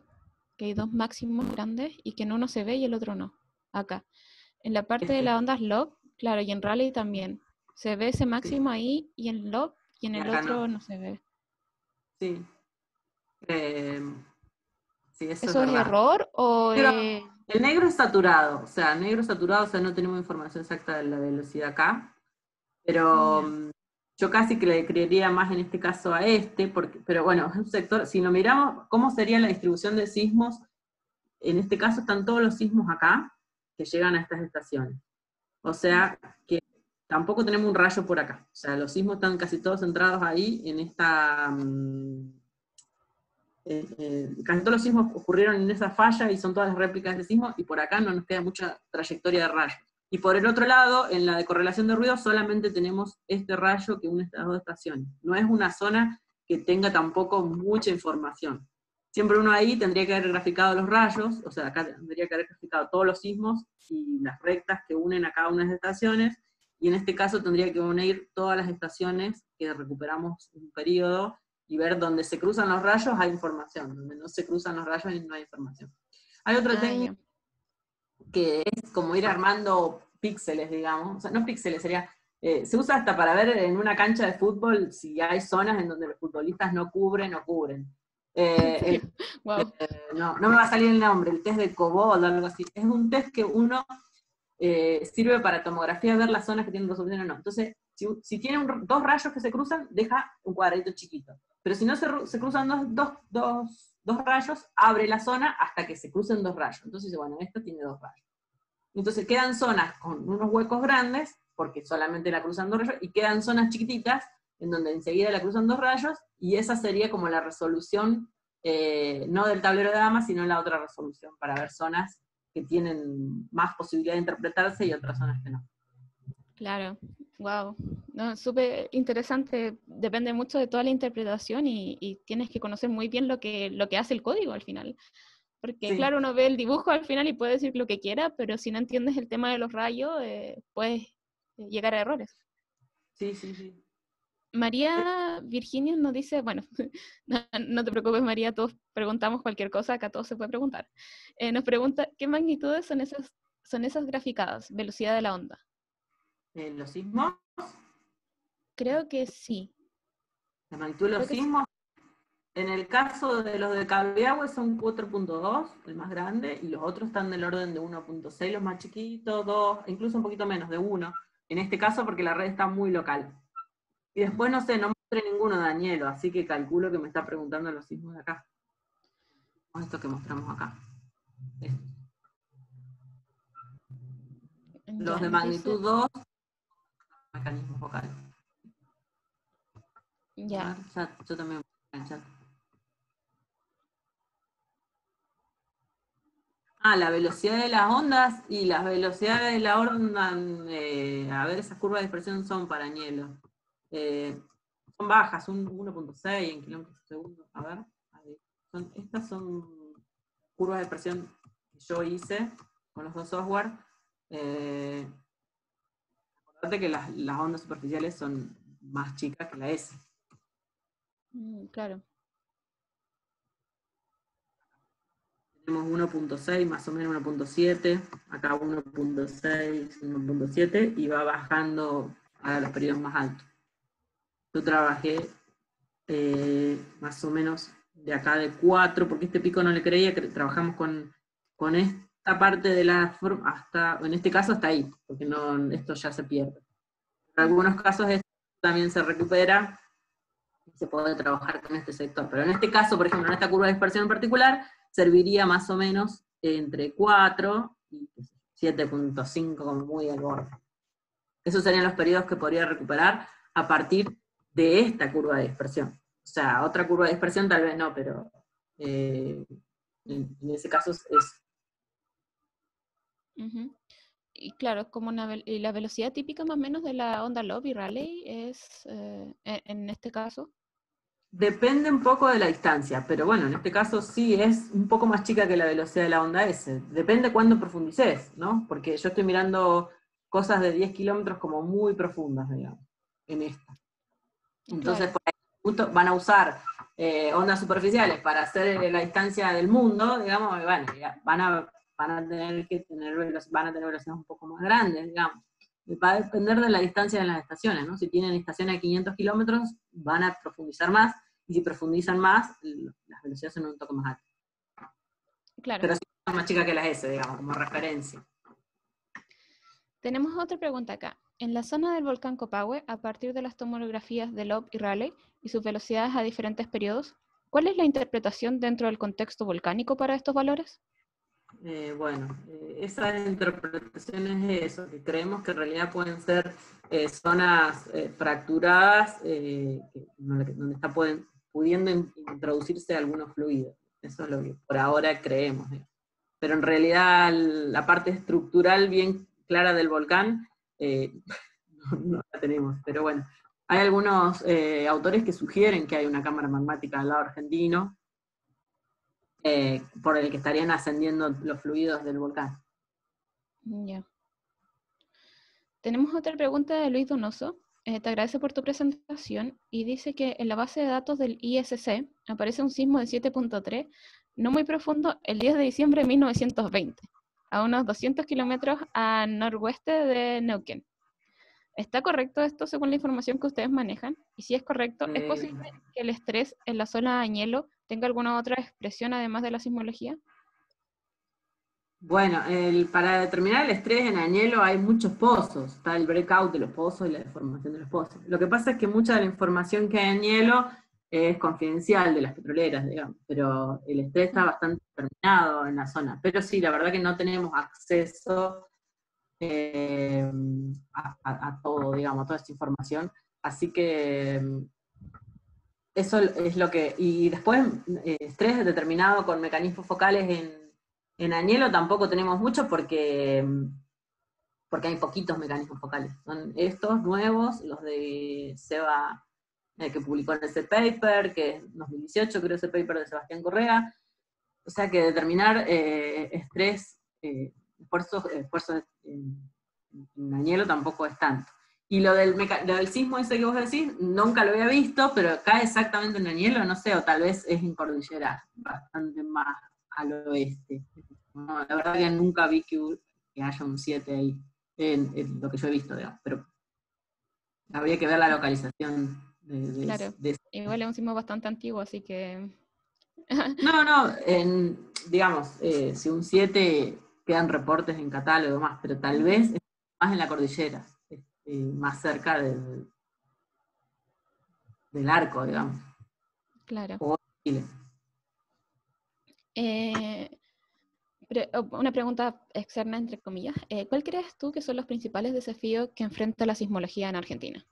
S1: que hay dos máximos grandes y que en uno se ve y el otro no, acá. En la parte de
S2: Este,
S1: las ondas log, claro, y en rally también, se ve ese
S2: sí,
S1: máximo ahí y en log y en
S2: y
S1: el
S2: acá no.
S1: otro no se ve.
S2: Sí, eh, sí, eso es
S1: ¿Eso es
S2: verdad.
S1: error o
S2: Pero el negro es saturado, negro saturado, o sea, no tenemos información exacta de la velocidad acá, pero
S1: ya.
S2: yo casi que le creería más en este caso a este, porque, pero bueno, es un sector, si lo miramos, ¿cómo sería la distribución de sismos? En este caso están todos los sismos acá, que llegan a estas estaciones. O sea, que tampoco tenemos un rayo por acá. O sea, los sismos están casi todos centrados ahí, en esta... casi todos los sismos ocurrieron en esa falla y son todas las réplicas de sismos, y por acá no nos queda mucha trayectoria de rayos. Y por el otro lado, en la de correlación de ruido, solamente tenemos este rayo que une estas dos estaciones. No es una zona que tenga tampoco mucha información. Siempre uno ahí tendría que haber graficado los rayos, o sea, acá tendría que haber graficado todos los sismos y las rectas que unen a cada una de las estaciones, y en este caso tendría que unir todas las estaciones que recuperamos un periodo, y ver dónde se cruzan los rayos hay información, donde no se cruzan los rayos no hay información. Hay otra
S1: Ah,
S2: técnica
S1: ya.
S2: que es como ir armando píxeles, digamos, o sea, no píxeles, sería, se usa hasta para ver en una cancha de fútbol si hay zonas en donde los futbolistas no cubren o cubren.
S1: ¿En serio? Wow.
S2: No me va a salir el nombre, el test de Cobol o algo así. Es un test que uno sirve para tomografía, ver las zonas que tienen resolución o no. Entonces, si tiene dos rayos que se cruzan, deja un cuadradito chiquito. Pero si no se cruzan dos rayos, abre la zona hasta que se crucen dos rayos. Entonces, bueno, esto tiene dos rayos. Entonces quedan zonas con unos huecos grandes, porque solamente la cruzan dos rayos, y quedan zonas chiquititas, en donde enseguida la cruzan dos rayos, y esa sería como la resolución, no del tablero de damas, sino la otra resolución, para ver zonas que tienen más posibilidad de interpretarse y otras zonas que no.
S1: Claro, wow. No, súper interesante. Depende mucho de toda la interpretación y tienes que conocer muy bien lo que hace el código al final. Porque
S2: Sí,
S1: claro, uno ve el dibujo al final y puede decir lo que quiera, pero si no entiendes el tema de los rayos, puedes llegar a errores.
S2: sí, sí, sí.
S1: María Virginia nos dice, bueno, no te preocupes María, todos preguntamos cualquier cosa, acá todo se puede preguntar. Nos pregunta, ¿qué magnitudes son esas graficadas? Velocidad de la onda.
S2: Los sismos,
S1: Creo que sí,
S2: la magnitud de
S1: creo
S2: los
S1: que sí.
S2: sismos, en el caso de los de Cabiahue son 4.2, el más grande, y los otros están del orden de 1.6, los más chiquitos, 2, incluso un poquito menos, de 1. En este caso porque la red está muy local. Y después, no sé, no mostré ninguno de Danielo, así que calculo que me está preguntando los sismos de acá. Estos que mostramos acá. Estos. Los
S1: Ya,
S2: de
S1: dice,
S2: magnitud 2, mecanismos vocales. A
S1: ya.
S2: ver, chat, yo también voy a en chat. La velocidad de las ondas y las velocidades de la onda, a ver, esas curvas de dispersión son para Danielo. Son bajas, un 1.6 en kilómetros por segundo. A ver, ahí. Estas son curvas de presión que yo hice con los dos software. Acordate que las ondas superficiales son más chicas que la S.
S1: Claro.
S2: Tenemos 1.6, más o menos 1.7, acá 1.6, 1.7, y va bajando a los periodos más altos. Yo trabajé más o menos de acá de 4, porque este pico no le creía, que trabajamos con esta parte de la forma, hasta, en este caso hasta ahí, porque no, esto ya se pierde. En algunos casos esto también se recupera y se puede trabajar con este sector, pero en este caso, por ejemplo, en esta curva de dispersión en particular, serviría más o menos entre 4 y 7.5 como muy al borde. Esos serían los periodos que podría recuperar a partir de esta curva de dispersión. O sea, otra curva de dispersión tal vez no, pero en ese caso es...
S1: Ujú. Y claro, es como y la velocidad típica más o menos de la onda Love y Rayleigh es, en este caso.
S2: Depende un poco de la distancia, pero bueno, en este caso sí es un poco más chica que la velocidad de la onda S. Depende cuándo profundices, ¿no? Porque yo estoy mirando cosas de 10 kilómetros como muy profundas, digamos, en esta. Entonces,
S1: Claro,
S2: por ahí justo van a usar ondas superficiales para hacer la distancia del mundo, digamos, y bueno, van a tener velocidades un poco más grandes, digamos. Y va a depender de la distancia de las estaciones, ¿no? Si tienen estaciones de 500 kilómetros, van a profundizar más, y si profundizan más, las velocidades son un toque más altas.
S1: claro.
S2: Pero sí son más chicas que las S, digamos, como referencia.
S1: Tenemos otra pregunta acá. En la zona del volcán Copahue, a partir de las tomografías de Loeb y Rayleigh y sus velocidades a diferentes periodos, ¿cuál es la interpretación dentro del contexto volcánico para estos valores?
S2: Esa interpretación es eso, que creemos que en realidad pueden ser zonas fracturadas donde está pudiendo introducirse algunos fluidos. Eso es lo que por ahora creemos. Pero en realidad la parte estructural bien clara del volcán no la tenemos. Pero bueno, hay algunos autores que sugieren que hay una cámara magmática al lado argentino, por el que estarían ascendiendo los fluidos del volcán.
S1: Ya. Tenemos otra pregunta de Luis Donoso. Te agradece por tu presentación y dice que en la base de datos del ISC aparece un sismo de 7.3, no muy profundo, el 10 de diciembre de 1920, a unos 200 kilómetros al noroeste de Neuquén. ¿Está correcto esto según la información que ustedes manejan? Y si es correcto, ¿es posible que el estrés en la zona de Añelo tenga alguna otra expresión además de la sismología?
S2: Bueno, para determinar el estrés en Añelo hay muchos pozos, está el breakout de los pozos y la deformación de los pozos. Lo que pasa es que mucha de la información que hay en Añelo es confidencial de las petroleras, digamos, pero el estrés está bastante determinado en la zona. Pero sí, la verdad que no tenemos acceso a todo, digamos, a toda esta información. Así que eso es lo que... Y después, estrés determinado con mecanismos focales en Añelo tampoco tenemos mucho porque hay poquitos mecanismos focales. Son estos nuevos, los de Seba, que publicó en ese paper, que es 2018, creo, ese paper de Sebastián Correa. O sea que determinar estrés, esfuerzos en Añelo tampoco es tanto. Y lo del sismo ese que vos decís, nunca lo había visto, pero cae exactamente en Añelo, no sé, o tal vez es en Cordillera, bastante más al oeste. No, la verdad que nunca vi que haya un 7 ahí, en lo que yo he visto, digamos, pero habría que ver la localización
S1: Claro,
S2: de
S1: igual es un sismo bastante antiguo, así que...
S2: No, digamos, si un 7 quedan reportes en catálogo más, pero tal vez más en la cordillera, más cerca del arco, digamos,
S1: Claro.
S2: o Chile.
S1: Eh, una pregunta externa, entre comillas. ¿Cuál crees tú que son los principales desafíos que enfrenta la sismología en Argentina?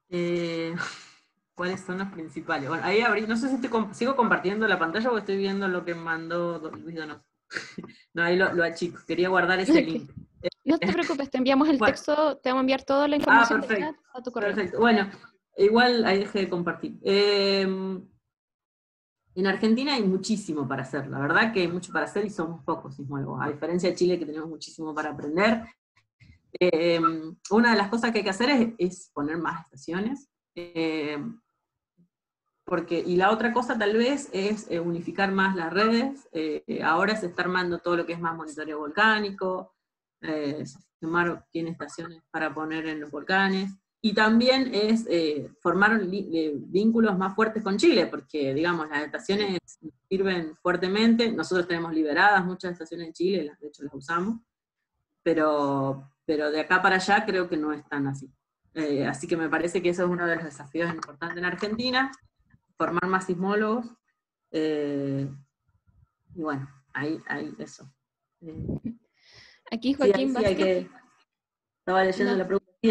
S2: Eh, ¿Cuáles son los principales? Bueno, ahí abrí, no sé si sigo compartiendo la pantalla o estoy viendo lo que mandó Luis Donoso. No, ahí lo achico, quería guardar ese link.
S1: No te preocupes, te enviamos el
S2: Bueno,
S1: texto, te vamos a enviar toda la información del
S2: perfecto,
S1: chat a tu correo.
S2: perfecto. Bueno, igual ahí dejé de compartir. En Argentina hay muchísimo para hacer, la verdad que hay mucho para hacer y somos pocos sismólogos, a diferencia de Chile que tenemos muchísimo para aprender. Una de las cosas que hay que hacer es poner más estaciones, y la otra cosa tal vez es unificar más las redes. Ahora se está armando todo lo que es más monitoreo volcánico, Sumar tiene estaciones para poner en los volcanes, y también es formar vínculos más fuertes con Chile, porque digamos, las estaciones sirven fuertemente, nosotros tenemos liberadas muchas estaciones en Chile, de hecho las usamos, pero de acá para allá creo que no es tan así. Así que me parece que eso es uno de los desafíos importantes en Argentina, formar más sismólogos, y bueno, ahí eso.
S1: Aquí
S2: Sí,
S1: Joaquín
S2: hay
S1: Vázquez
S2: que... Estaba leyendo
S1: nos...
S2: la pregunta. Sí,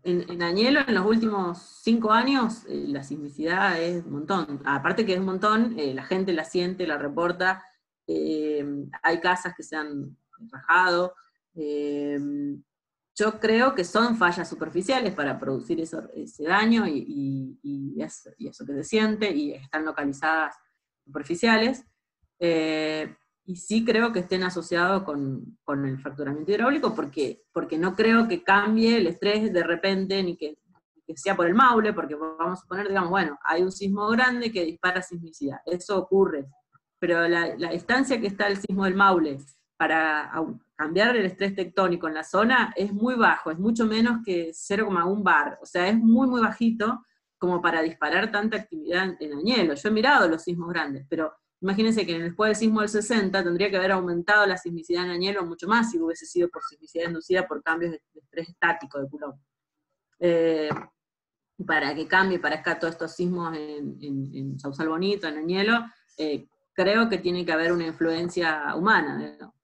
S2: en Añelo, en los últimos 5 años, la sismicidad es un montón. Aparte que es un montón, la gente la siente, la reporta, hay casas que se han rajado. yo creo que son fallas superficiales para producir ese daño y eso que se siente, y están localizadas superficiales. Y sí creo que estén asociados con el fracturamiento hidráulico, porque no creo que cambie el estrés de repente, ni que sea por el Maule, porque vamos a suponer, digamos, bueno, hay un sismo grande que dispara sismicidad, eso ocurre, pero la distancia que está el sismo del Maule para cambiar el estrés tectónico en la zona es muy bajo, es mucho menos que 0,1 bar, o sea, es muy, muy bajito como para disparar tanta actividad en Añelo. Yo he mirado los sismos grandes, pero imagínense que después del sismo del 60 tendría que haber aumentado la sismicidad en Añelo mucho más si hubiese sido por sismicidad inducida por cambios de estrés estático de Coulomb. Para que cambie, parezca todos estos sismos en Sausal Bonito, en Añelo, creo que tiene que haber una influencia humana, ¿no?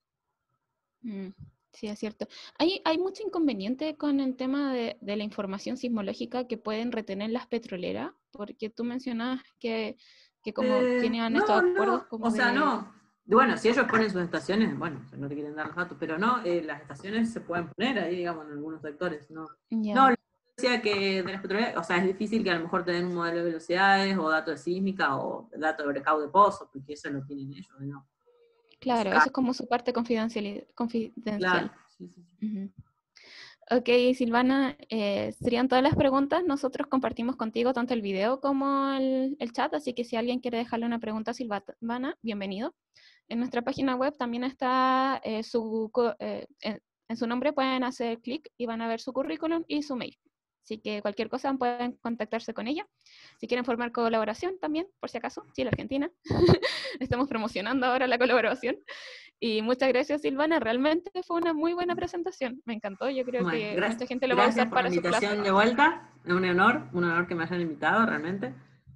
S1: Sí, es cierto. Hay mucho inconveniente con el tema de la información sismológica que pueden retener las petroleras, porque tú mencionas que como tienen estos acuerdos como
S2: o sea,
S1: de...
S2: no. Bueno, si ellos ponen sus estaciones, bueno, no te quieren dar los datos, pero no, las estaciones se pueden poner ahí, digamos, en algunos sectores, ¿no?
S1: Ya.
S2: No, decía que de las petroleras, o sea, es difícil que a lo mejor te den un modelo de velocidades, o datos de sísmica, o datos de breakout de pozo, porque eso lo tienen ellos, ¿no?
S1: Claro, eso es como su parte confidencial.
S2: Claro, sí.
S1: Uh-huh. Ok, Silvana, serían todas las preguntas. Nosotros compartimos contigo tanto el video como el chat, así que si alguien quiere dejarle una pregunta a Silvana, bienvenido. En nuestra página web también está en su nombre, pueden hacer clic y van a ver su currículum y su mail. Así que cualquier cosa pueden contactarse con ella. Si quieren formar colaboración también, por si acaso, Chile, Argentina. Estamos promocionando ahora la colaboración. Y muchas gracias, Silvana. Realmente fue una muy buena presentación. Me encantó. Yo creo
S2: Bueno,
S1: que mucha gente lo va a
S2: gracias
S1: usar
S2: por la
S1: para su clase.
S2: invitación de vuelta. Es un honor que me hayan invitado realmente.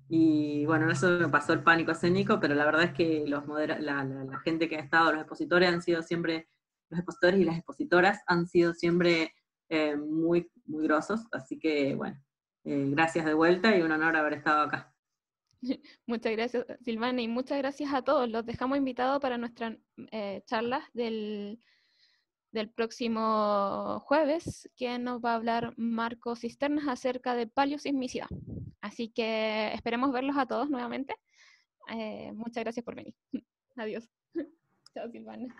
S2: Y bueno, eso me pasó el pánico escénico, pero la verdad es que la gente que ha estado, los expositores han sido siempre, los expositores y las expositoras han sido siempre muy, muy grosos. Así que bueno, gracias de vuelta y un honor haber estado acá.
S1: Muchas gracias, Silvana, y muchas gracias a todos. Los dejamos invitados para nuestras charlas del próximo jueves, que nos va a hablar Marco Cisternas acerca de paleosismicidad. Así que esperemos verlos a todos nuevamente. Muchas gracias por venir. Adiós. Chao, Silvana.